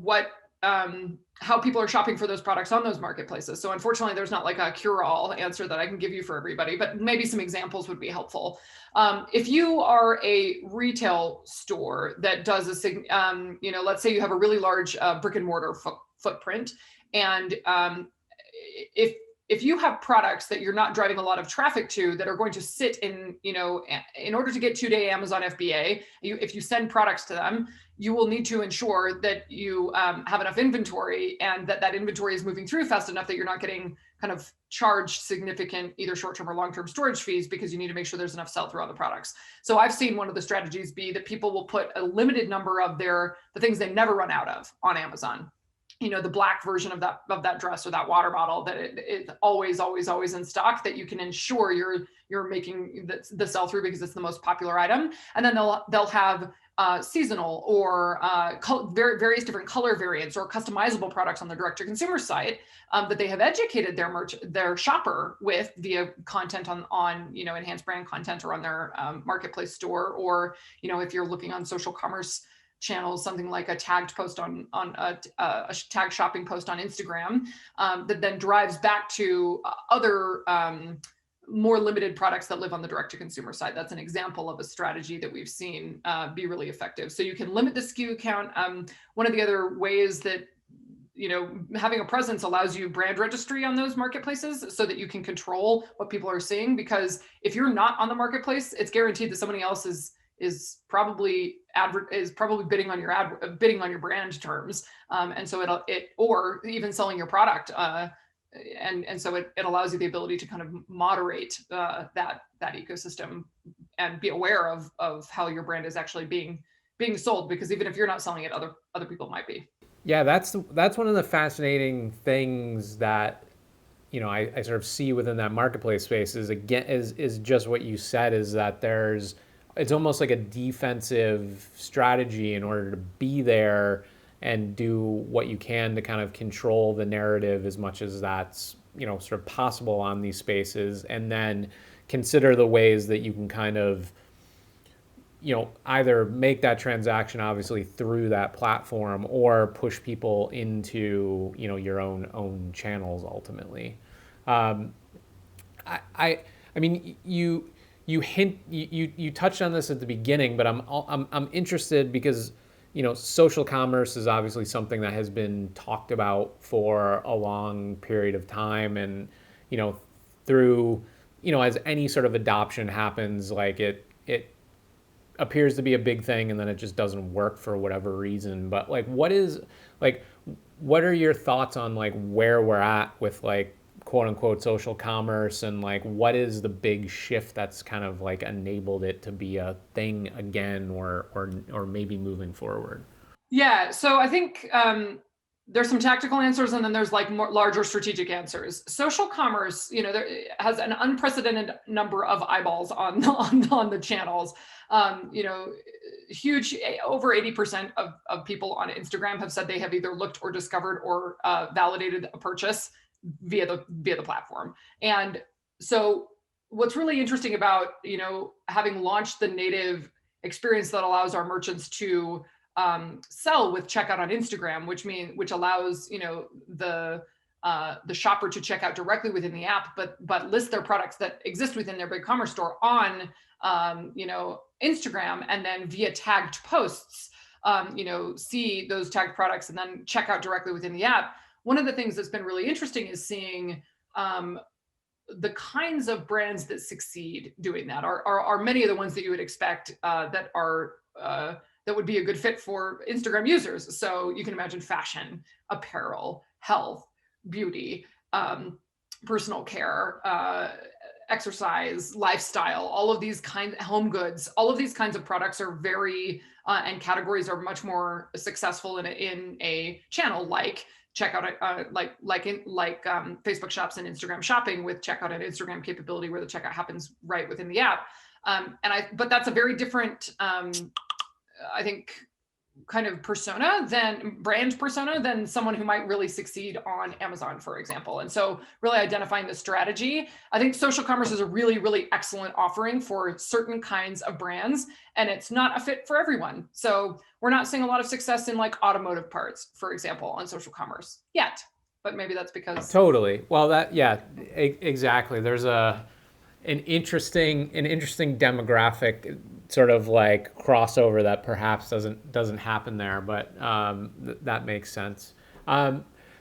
how people are shopping for those products on those marketplaces. So unfortunately, there's not like a cure-all answer that I can give you for everybody, but maybe some examples would be helpful. If you are a retail store that does let's say you have a really large brick and mortar footprint, and if you have products that you're not driving a lot of traffic to that are going to sit in order to get 2-day Amazon FBA, if you send products to them, you will need to ensure that you have enough inventory and that inventory is moving through fast enough that you're not getting kind of charged significant either short-term or long-term storage fees, because you need to make sure there's enough sell-through on the products. So I've seen one of the strategies be that people will put a limited number of the things they never run out of on Amazon. The black version of that dress or that water bottle that it's always in stock, that you can ensure you're making the sell through because it's the most popular item. And then they'll have seasonal or various different color variants or customizable products on their direct to consumer site that they have educated their shopper with via content on enhanced brand content or on their marketplace store, or if you're looking on social commerce channels, something like a tagged post on a tagged shopping post on Instagram that then drives back to other more limited products that live on the direct to consumer side. That's an example of a strategy that we've seen be really effective. So you can limit the SKU count. One of the other ways that having a presence allows you brand registry on those marketplaces so that you can control what people are seeing, because if you're not on the marketplace, it's guaranteed that somebody else is probably bidding on your brand terms, and so or even selling your product, and so it allows you the ability to kind of moderate that ecosystem and be aware of how your brand is actually being sold, because even if you're not selling it, other people might be. Yeah, that's one of the fascinating things that I sort of see within that marketplace space is just what you said, is that it's almost like a defensive strategy in order to be there and do what you can to kind of control the narrative as much as that's sort of possible on these spaces, and then consider the ways that you can kind of either make that transaction obviously through that platform or push people into your own channels ultimately. I mean, you touched on this at the beginning, but I'm interested because social commerce is obviously something that has been talked about for a long period of time, and through as any sort of adoption happens, like it appears to be a big thing and then it just doesn't work for whatever reason. But what are your thoughts on where we're at with quote unquote social commerce, and like what is the big shift that's kind of like enabled it to be a thing again, or maybe moving forward? Yeah, so I think there's some tactical answers, and then there's like more larger strategic answers. Social commerce, there has an unprecedented number of eyeballs on the channels. Huge, over 80% of people on Instagram have said they have either looked or discovered or validated a purchase via the platform. And so what's really interesting about having launched the native experience that allows our merchants to sell with checkout on Instagram, which allows the shopper to check out directly within the app, but list their products that exist within their Bigcommerce store on Instagram, and then via tagged posts, see those tagged products and then check out directly within the app. One of the things that's been really interesting is seeing the kinds of brands that succeed doing that are many of the ones that you would expect that would be a good fit for Instagram users. So you can imagine fashion, apparel, health, beauty, personal care, exercise, lifestyle, all of these home goods, all of these kinds of products are very, and categories are much more successful in a channel like checkout, Facebook Shops and Instagram Shopping with checkout and Instagram capability, where the checkout happens right within the app. But that's a very different, I think, kind of brand persona than someone who might really succeed on Amazon, for example. And so really identifying the strategy. I think social commerce is a really, really excellent offering for certain kinds of brands, and it's not a fit for everyone. So we're not seeing a lot of success in like automotive parts, for example, on social commerce yet, but maybe that's because. Totally. Well, exactly. There's an interesting demographic sort of like crossover that perhaps doesn't happen there, but that makes sense.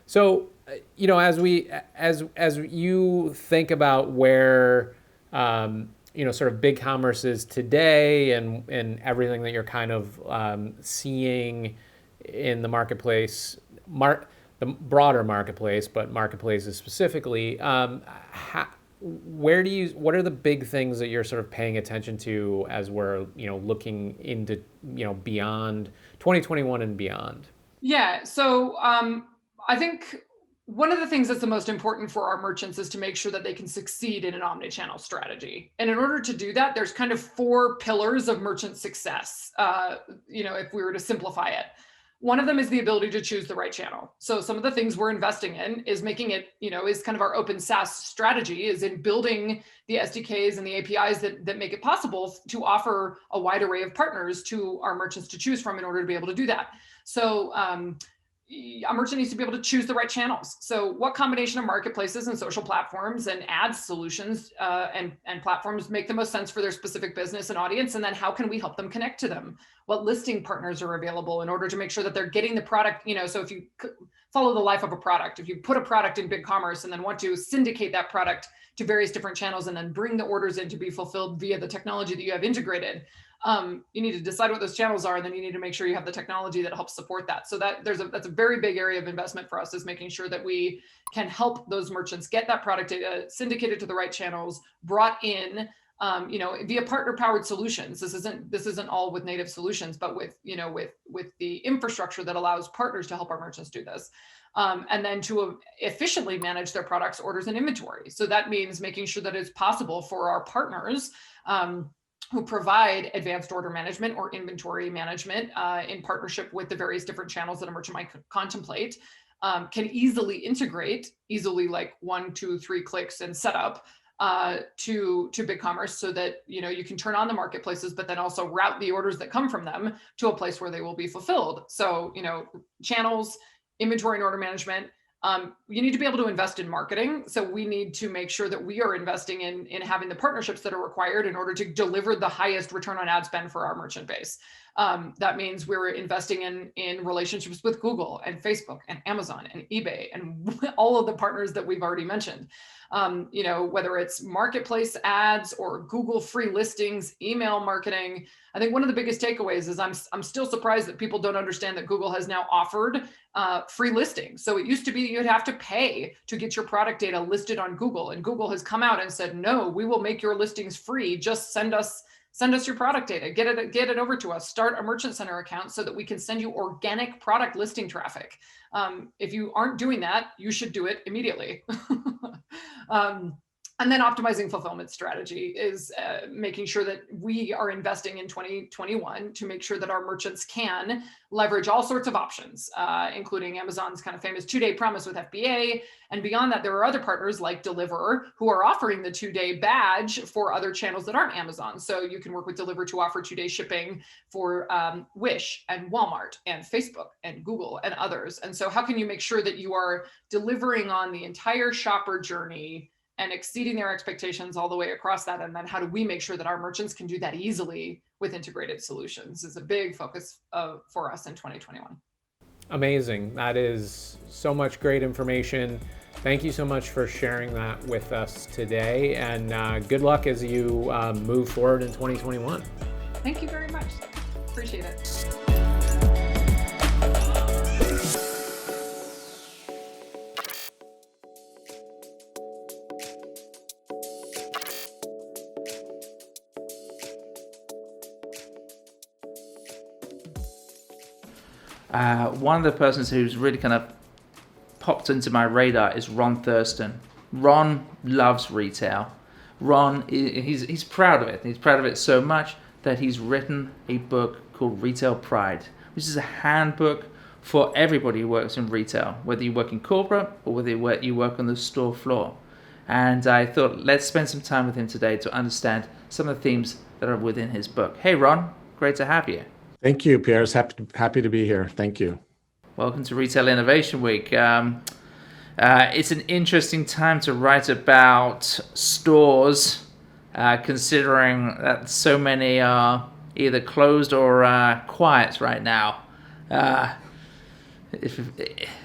So as you think about where sort of Bigcommerce is today, and everything that you're kind of seeing in the marketplace, the broader marketplace, but marketplaces specifically, what are the big things that you're sort of paying attention to as we're looking into beyond 2021 and beyond? Yeah, so I think one of the things that's the most important for our merchants is to make sure that they can succeed in an omnichannel strategy. And in order to do that, there's kind of 4 pillars of merchant success, if we were to simplify it. One of them is the ability to choose the right channel. So some of the things we're investing in is making it, is kind of our open SaaS strategy, is in building the SDKs and the APIs that make it possible to offer a wide array of partners to our merchants to choose from in order to be able to do that. So a merchant needs to be able to choose the right channels. So what combination of marketplaces and social platforms and ads solutions and platforms make the most sense for their specific business and audience? And then how can we help them connect to them? What listing partners are available in order to make sure that they're getting the product, so if you follow the life of a product, if you put a product in Bigcommerce and then want to syndicate that product to various different channels and then bring the orders in to be fulfilled via the technology that you have integrated, you need to decide what those channels are, and then you need to make sure you have the technology that helps support that. So that's a very big area of investment for us, is making sure that we can help those merchants get that product data syndicated to the right channels, brought in, via partner-powered solutions. This isn't all with native solutions, but with the infrastructure that allows partners to help our merchants do this. And then to efficiently manage their products, orders, and inventory. So that means making sure that it's possible for our partners who provide advanced order management or inventory management in partnership with the various different channels that a merchant might contemplate, can easily integrate, like 1, 2, 3 clicks and set up to Bigcommerce, so that you can turn on the marketplaces, but then also route the orders that come from them to a place where they will be fulfilled. So channels, inventory and order management. You need to be able to invest in marketing. So we need to make sure that we are investing in having the partnerships that are required in order to deliver the highest return on ad spend for our merchant base. That means we're investing in relationships with Google and Facebook and Amazon and eBay and all of the partners that we've already mentioned. Whether it's marketplace ads or Google free listings, email marketing. I think one of the biggest takeaways is I'm still surprised that people don't understand that Google has now offered free listings. So it used to be you'd have to pay to get your product data listed on Google, and Google has come out and said, no, we will make your listings free. Just send us your product data, get it over to us, start a Merchant Center account so that we can send you organic product listing traffic. If you aren't doing that, you should do it immediately. And then optimizing fulfillment strategy is making sure that we are investing in 2021 to make sure that our merchants can leverage all sorts of options, including Amazon's kind of famous 2-day promise with FBA. And beyond that, there are other partners like Deliverr who are offering the 2-day badge for other channels that aren't Amazon. So you can work with Deliverr to offer 2-day shipping for Wish and Walmart and Facebook and Google and others. And so how can you make sure that you are delivering on the entire shopper journey and exceeding their expectations all the way across that? And then how do we make sure that our merchants can do that easily with integrated solutions is a big focus for us in 2021. Amazing. That is so much great information. Thank you so much for sharing that with us today, and good luck as you move forward in 2021. Thank you very much. Appreciate it. One of the persons who's really kind of popped into my radar is Ron Thurston. Ron loves retail. Ron, he's proud of it. He's proud of it so much that he's written a book called Retail Pride, which is a handbook for everybody who works in retail, whether you work in corporate or whether you work on the store floor. And I thought, let's spend some time with him today to understand some of the themes that are within his book. Hey, Ron, great to have you. Thank you, Piers. Happy to be here. Thank you. Welcome to Retail Innovation Week. It's an interesting time to write about stores, considering that so many are either closed or quiet right now.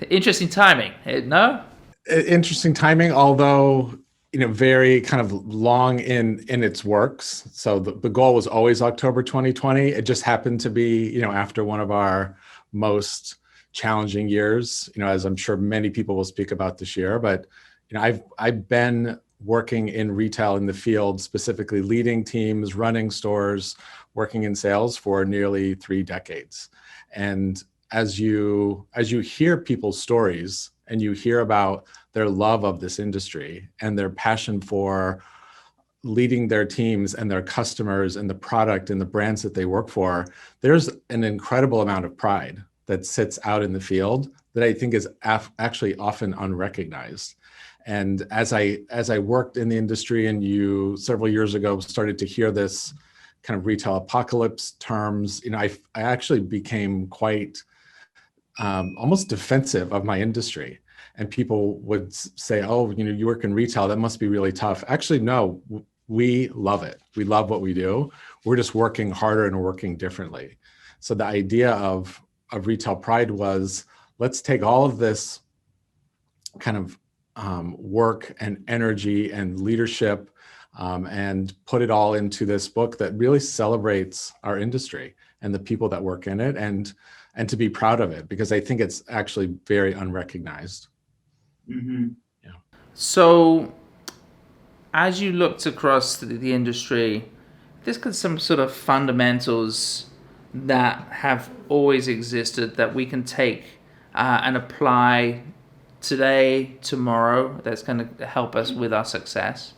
Interesting timing, no? Interesting timing, although very kind of long in its works. So the goal was always October 2020. It just happened to be after one of our most challenging years, as I'm sure many people will speak about this year. But I've been working in retail in the field, specifically leading teams, running stores, working in sales for nearly 3 decades. And as you hear people's stories and you hear about their love of this industry and their passion for leading their teams and their customers and the product and the brands that they work for, there's an incredible amount of pride that sits out in the field that I think is actually often unrecognized. And as I worked in the industry and you several years ago started to hear this kind of retail apocalypse terms, I actually became quite almost defensive of my industry. And people would say, oh, you work in retail, that must be really tough. Actually, no, we love it. We love what we do. We're just working harder and working differently. So the idea of Retail Pride was, let's take all of this kind of work and energy and leadership and put it all into this book that really celebrates our industry and the people that work in it, and to be proud of it, because I think it's actually very unrecognized. Mm-hmm. Yeah. So as you looked across the industry, there's some sort of fundamentals that have always existed that we can take and apply today, tomorrow, that's going to help us with our success.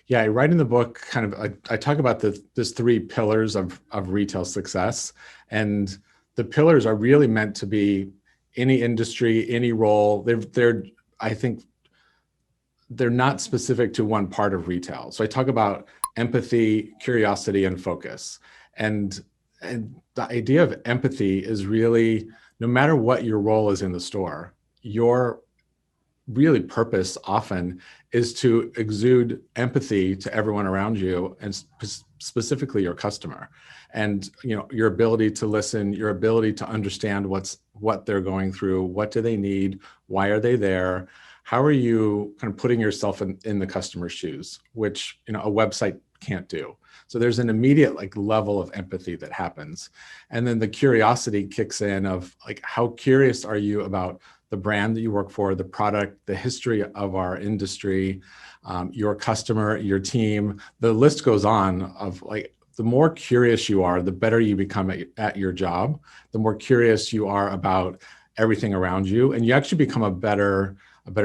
Yeah, I write in the book I talk about there's 3 pillars of retail success, and the pillars are really meant to be any industry, any role. I think they're not specific to one part of retail. So I talk about empathy, curiosity, and focus. And the idea of empathy is really, no matter what your role is in the store, your really purpose often is to exude empathy to everyone around you, and specifically your customer. And your ability to listen, your ability to understand what they're going through, what do they need, why are they there, how are you kind of putting yourself in the customer's shoes, which a website can't do. So there's an immediate level of empathy that happens. And then the curiosity kicks in of how curious are you about the brand that you work for, the product, the history of our industry, your customer, your team. The list goes on of the more curious you are, the better you become at your job, the more curious you are about everything around you. And you actually become a better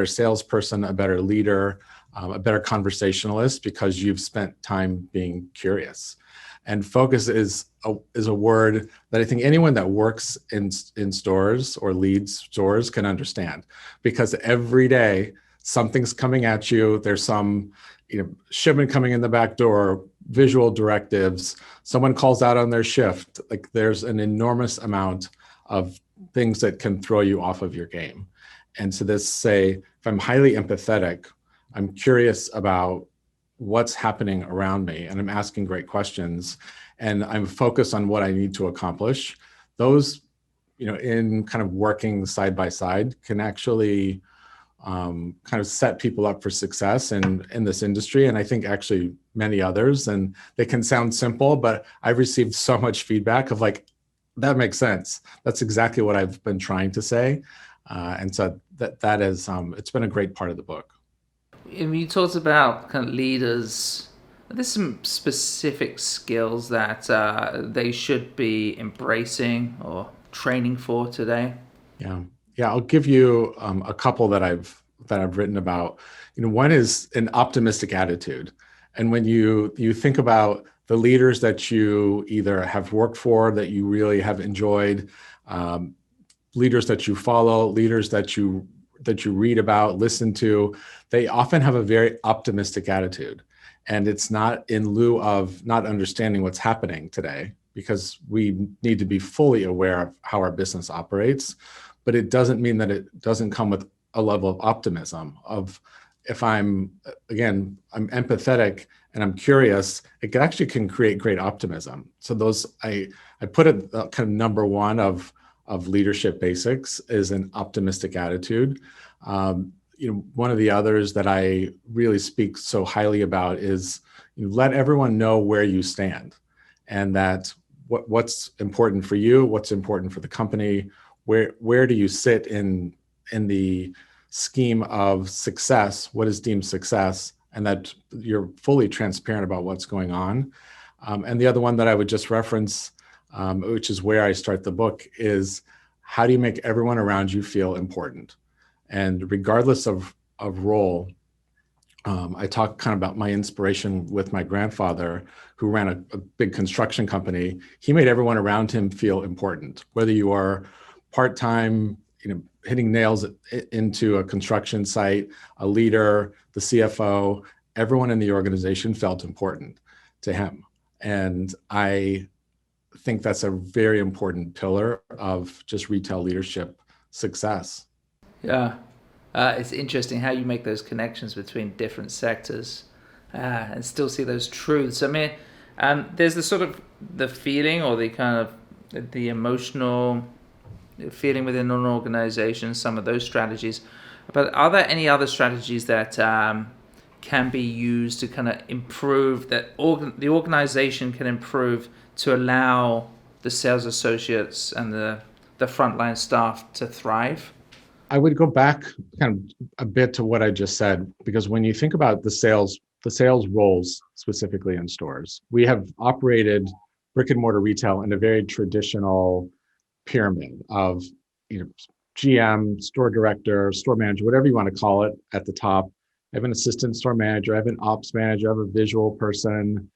salesperson, a better leader, a better conversationalist, because you've spent time being curious. And focus is a word that I think anyone that works in stores or leads stores can understand, because every day something's coming at you. There's some shipment coming in the back door, visual directives, someone calls out on their shift. There's an enormous amount of things that can throw you off of your game. And so if I'm highly empathetic, I'm curious about what's happening around me, and I'm asking great questions, and I'm focused on what I need to accomplish. Those, in kind of working side by side, can actually kind of set people up for success in this industry, and I think actually many others. And they can sound simple, but I've received so much feedback of that makes sense. That's exactly what I've been trying to say. And so that is, it's been a great part of the book. You talked about kind of leaders. There's some specific skills that they should be embracing or training for today. Yeah. I'll give you a couple that I've written about. One is an optimistic attitude, and when you think about the leaders that you either have worked for, that you really have enjoyed, leaders that you follow, leaders that you read about, listen to, they often have a very optimistic attitude. And it's not in lieu of not understanding what's happening today, because we need to be fully aware of how our business operates. But it doesn't mean that it doesn't come with a level of optimism of, if I'm empathetic and I'm curious, it actually can create great optimism. So those, I put it kind of number one of leadership basics is an optimistic attitude. One of the others that I really speak so highly about is let everyone know where you stand, and that what's important for you, what's important for the company, where do you sit in the scheme of success, what is deemed success, and that you're fully transparent about what's going on. And the other one that I would just reference, which is where I start the book, is how do you make everyone around you feel important? And regardless of role, I talk kind of about my inspiration with my grandfather, who ran a big construction company. He made everyone around him feel important, whether you are part-time, hitting nails into a construction site, a leader, the CFO, everyone in the organization felt important to him. And I think that's a very important pillar of just retail leadership success. Yeah. It's interesting how you make those connections between different sectors and still see those truths. I mean, there's the sort of the feeling, or the kind of the emotional feeling within an organization, some of those strategies. But are there any other strategies that can be used to kind of improve, that the organization can improve to allow the sales associates and the frontline staff to thrive? I would go back kind of a bit to what I just said, because when you think about the sales roles specifically in stores, we have operated brick and mortar retail in a very traditional pyramid of GM, store director, store manager, whatever you want to call it at the top. I have an assistant store manager, I have an ops manager, I have a visual person,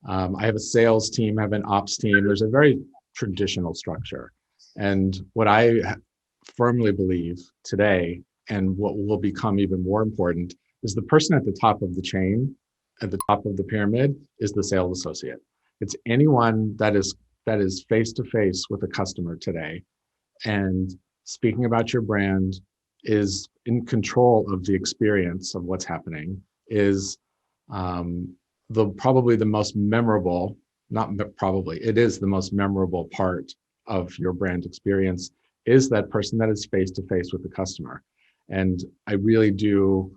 I have a sales team, I have an ops team. There's a very traditional structure. And what I firmly believe today, and what will become even more important, is the person at the top of the chain, at the top of the pyramid, is the sales associate. It's anyone that is face to face with a customer today and speaking about your brand, is in control of the experience of what's happening is probably the most memorable, it is the most memorable part of your brand experience, is that person that is face to face with the customer. And I really do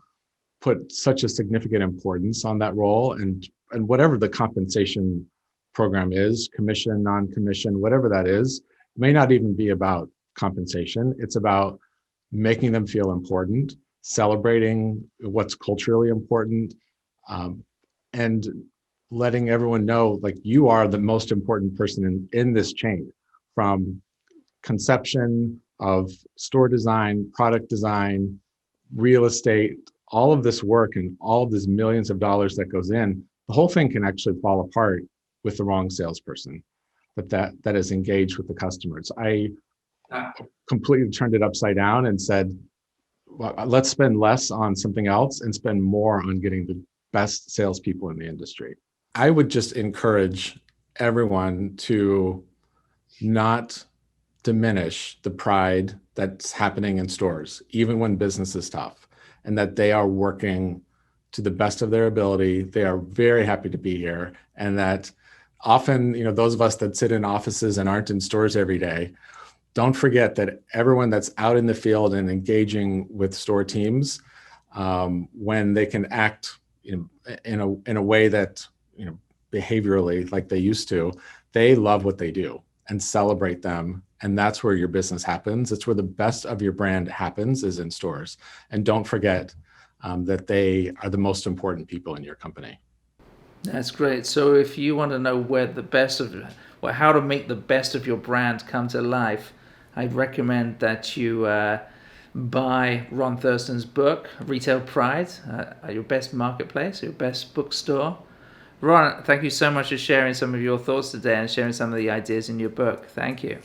put such a significant importance on that role, and whatever the compensation program is, commission, non-commission, whatever that is, may not even be about compensation. It's about making them feel important, celebrating what's culturally important, and letting everyone know, like, you are the most important person in this chain, from conception of store design, product design, real estate, all of this work and all of these millions of dollars that goes in. The whole thing can actually fall apart with the wrong salesperson that is engaged with the customers. I completely turned it upside down and said, well, let's spend less on something else and spend more on getting the best salespeople in the industry. I would just encourage everyone to not diminish the pride that's happening in stores, even when business is tough, and that they are working to the best of their ability. They are very happy to be here. And that often, those of us that sit in offices and aren't in stores every day, don't forget that everyone that's out in the field and engaging with store teams, when they can act in a way that, behaviorally like they used to, they love what they do, and celebrate them. And that's where your business happens. It's where the best of your brand happens, is in stores. And don't forget that they are the most important people in your company. That's great. So if you want to know how to make the best of your brand come to life, I'd recommend that you buy Ron Thurston's book, Retail Pride, at your best marketplace, your best bookstore. Ron, thank you so much for sharing some of your thoughts today and sharing some of the ideas in your book. Thank you.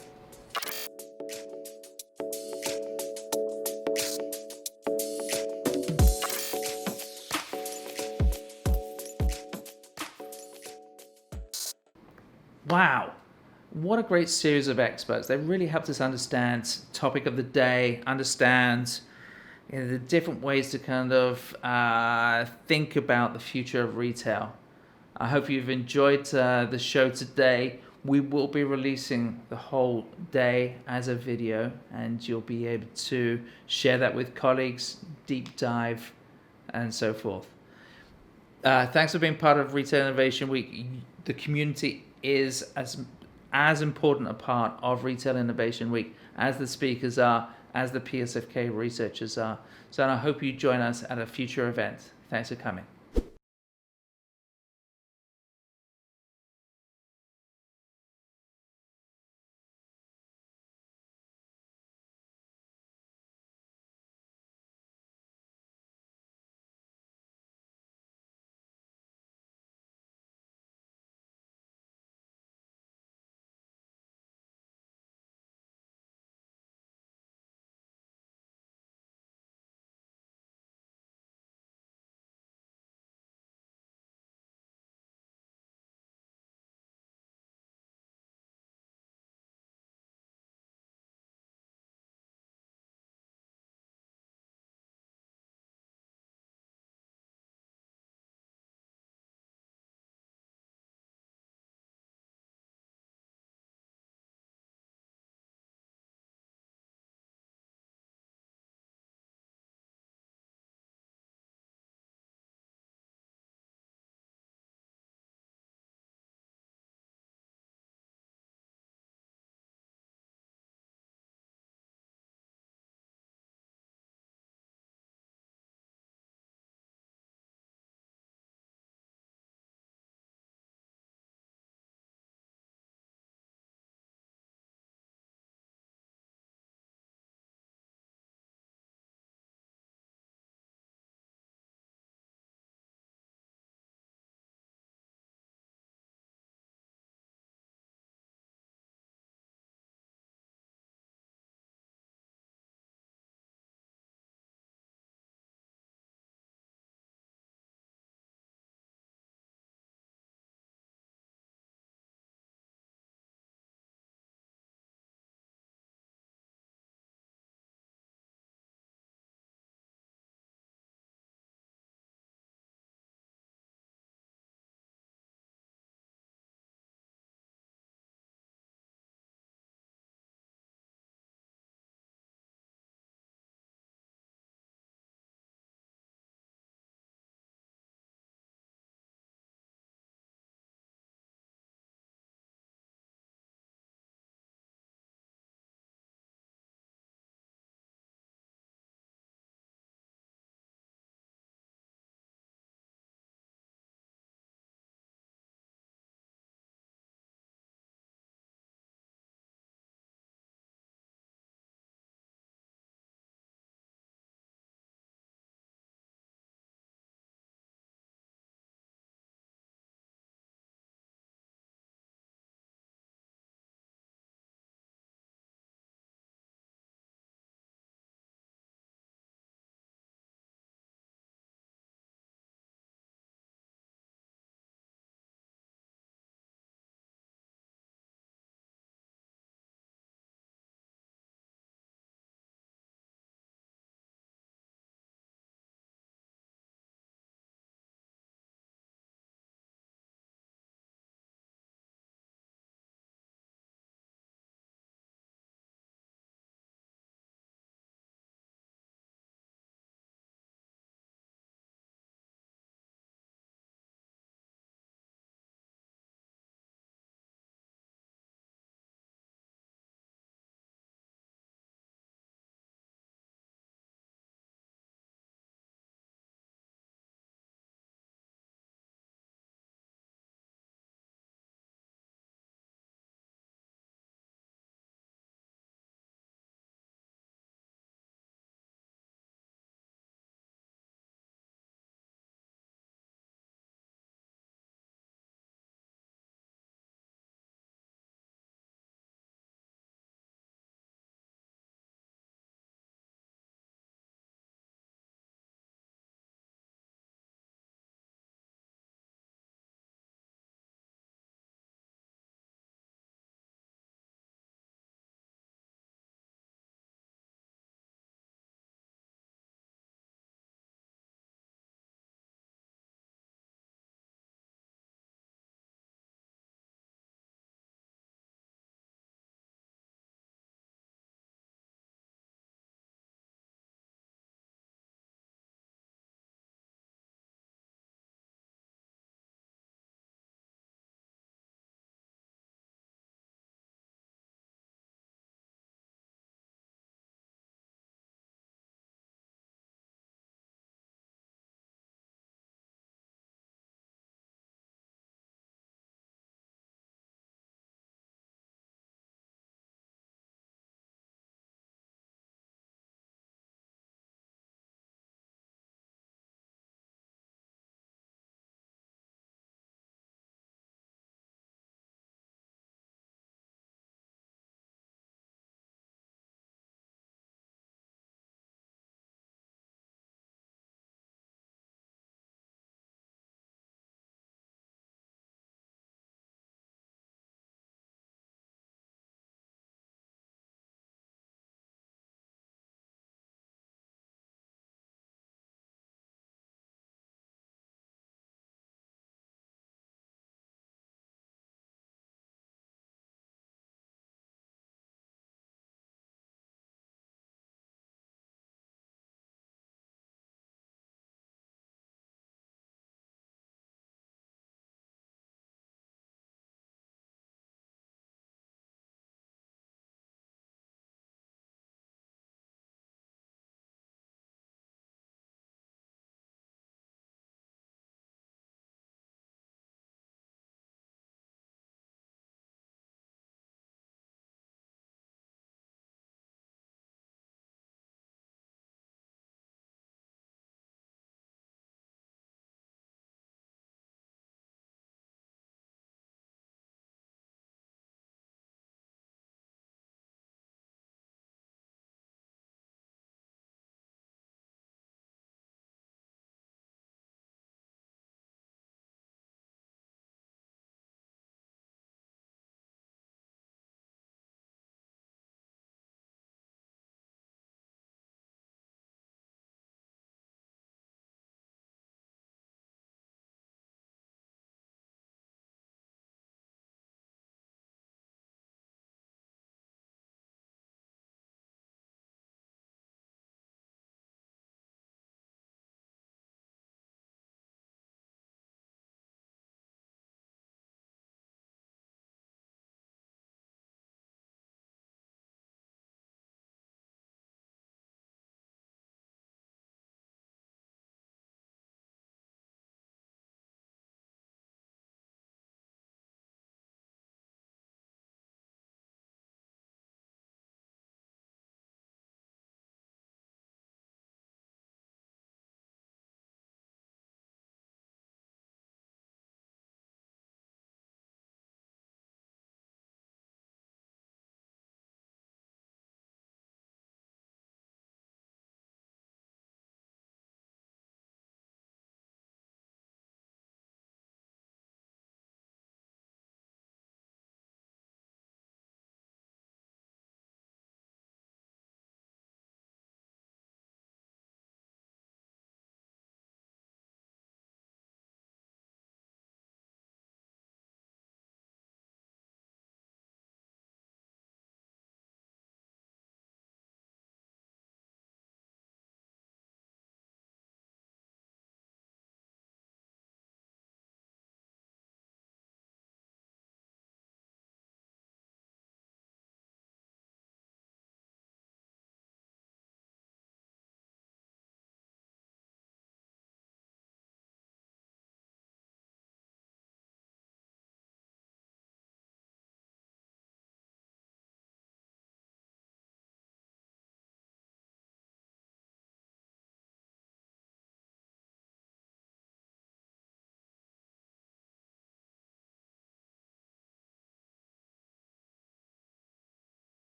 Wow, what a great series of experts. They really helped us understand topic of the day, understand the different ways to kind of think about the future of retail. I hope you've enjoyed the show today. We will be releasing the whole day as a video, and you'll be able to share that with colleagues, deep dive, and so forth. Thanks for being part of Retail Innovation Week. The community is as important a part of Retail Innovation Week as the speakers are, as the PSFK researchers are. So I hope you join us at a future event. Thanks for coming.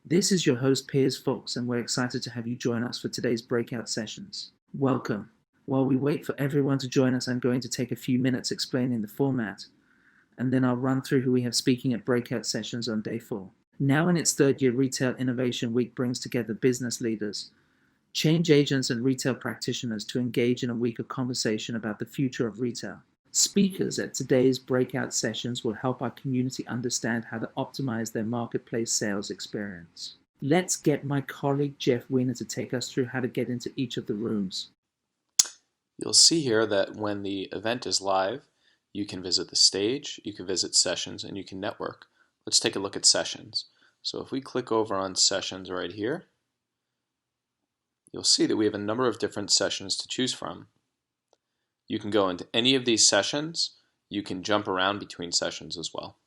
This is your host, Piers Fox, and we're excited to have you join us for today's Breakout Sessions. Welcome. While we wait for everyone to join us, I'm going to take a few minutes explaining the format, and then I'll run through who we have speaking at Breakout Sessions on day 4. Now in its third year, Retail Innovation Week brings together business leaders, change agents, and retail practitioners to engage in a week of conversation about the future of retail. Speakers at today's breakout sessions will help our community understand how to optimize their marketplace sales experience. Let's get my colleague Jeff Weiner to take us through how to get into each of the rooms. You'll see here that when the event is live, you can visit the stage, you can visit sessions, and you can network. Let's take a look at sessions. So if we click over on sessions right here, you'll see that we have a number of different sessions to choose from. You can go into any of these sessions. You can jump around between sessions as well.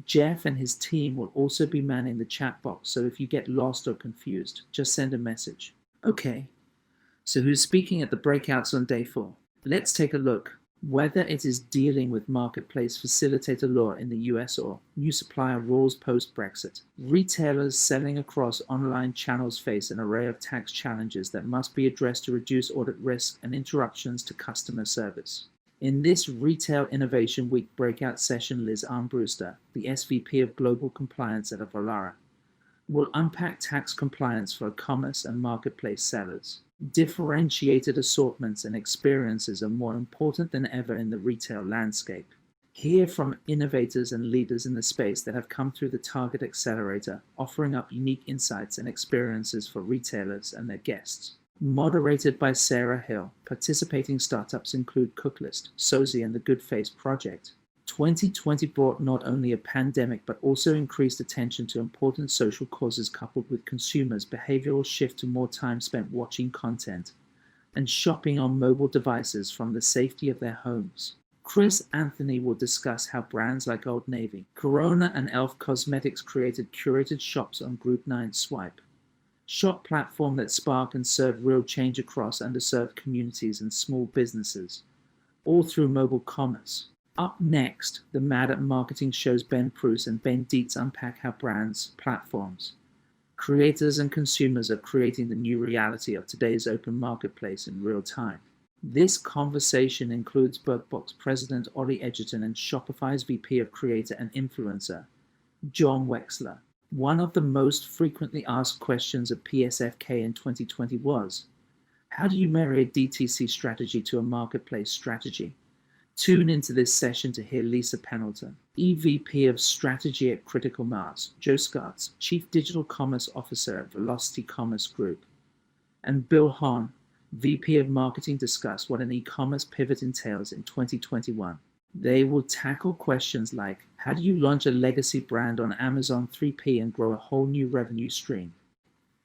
Jeff and his team will also be manning the chat box, so if you get lost or confused, just send a message. Okay, so who's speaking at the breakouts on day 4? Let's take a look. Whether it is dealing with marketplace facilitator law in the US or new supplier rules post-Brexit, retailers selling across online channels face an array of tax challenges that must be addressed to reduce audit risk and interruptions to customer service. In this Retail Innovation Week breakout session, Liz Armbruster, the SVP of Global Compliance at Avalara, will unpack tax compliance for e-commerce and marketplace sellers. Differentiated assortments and experiences are more important than ever in the retail landscape. Hear from innovators and leaders in the space that have come through the Target Accelerator, offering up unique insights and experiences for retailers and their guests. Moderated by Sarah Hill, participating startups include Cooklist, Sozy, and the Good Face Project. 2020 brought not only a pandemic but also increased attention to important social causes coupled with consumers' behavioral shift to more time spent watching content and shopping on mobile devices from the safety of their homes. Chris Anthony will discuss how brands like Old Navy, Corona, and Elf Cosmetics created curated shops on Group 9 Swipe, shop platform that spark and serve real change across underserved communities and small businesses, all through mobile commerce. Up next, the Mad at Marketing show's Ben Pruce and Ben Dietz unpack how brands, platforms, creators, and consumers are creating the new reality of today's open marketplace in real time. This conversation includes BirkBox President Ollie Edgerton and Shopify's VP of Creator and Influencer, John Wexler. One of the most frequently asked questions at PSFK in 2020 was, how do you marry a DTC strategy to a marketplace strategy? Tune into this session to hear Lisa Pendleton, EVP of Strategy at Critical Mass, Joe Scotts, Chief Digital Commerce Officer at Velocity Commerce Group, and Bill Hahn, VP of Marketing, discuss what an e-commerce pivot entails in 2021. They will tackle questions like, how do you launch a legacy brand on Amazon 3P and grow a whole new revenue stream?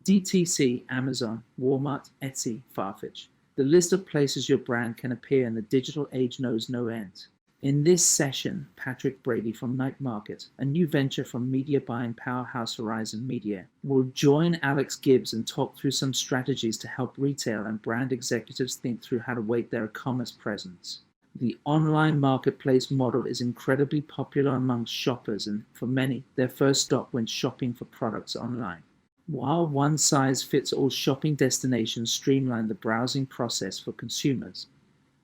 DTC, Amazon, Walmart, Etsy, Farfetch. The list of places your brand can appear in the digital age knows no end. In this session, Patrick Brady from Night Market, a new venture from media buying powerhouse Horizon Media, will join Alex Gibbs and talk through some strategies to help retail and brand executives think through how to weight their e-commerce presence. The online marketplace model is incredibly popular among shoppers, and for many, their first stop when shopping for products online. While one-size-fits-all shopping destinations streamline the browsing process for consumers,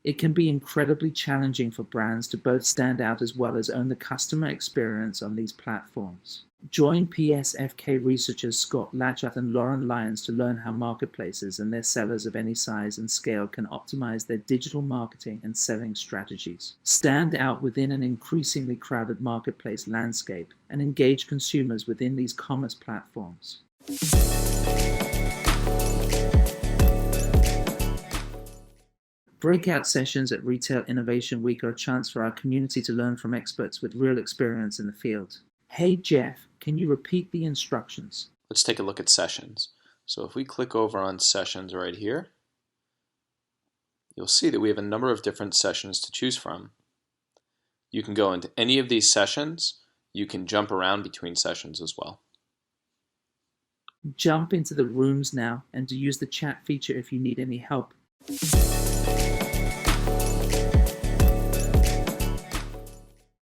it can be incredibly challenging for brands to both stand out as well as own the customer experience on these platforms. Join PSFK researchers Scott Latchett and Lauren Lyons to learn how marketplaces and their sellers of any size and scale can optimize their digital marketing and selling strategies, stand out within an increasingly crowded marketplace landscape, and engage consumers within these commerce platforms. Breakout sessions at Retail Innovation Week are a chance for our community to learn from experts with real experience in the field. Hey Jeff, can you repeat the instructions? Let's take a look at sessions. So if we click over on sessions right here, you'll see that we have a number of different sessions to choose from. You can go into any of these sessions. You can jump around between sessions as well. Jump into the rooms now and to use the chat feature if you need any help.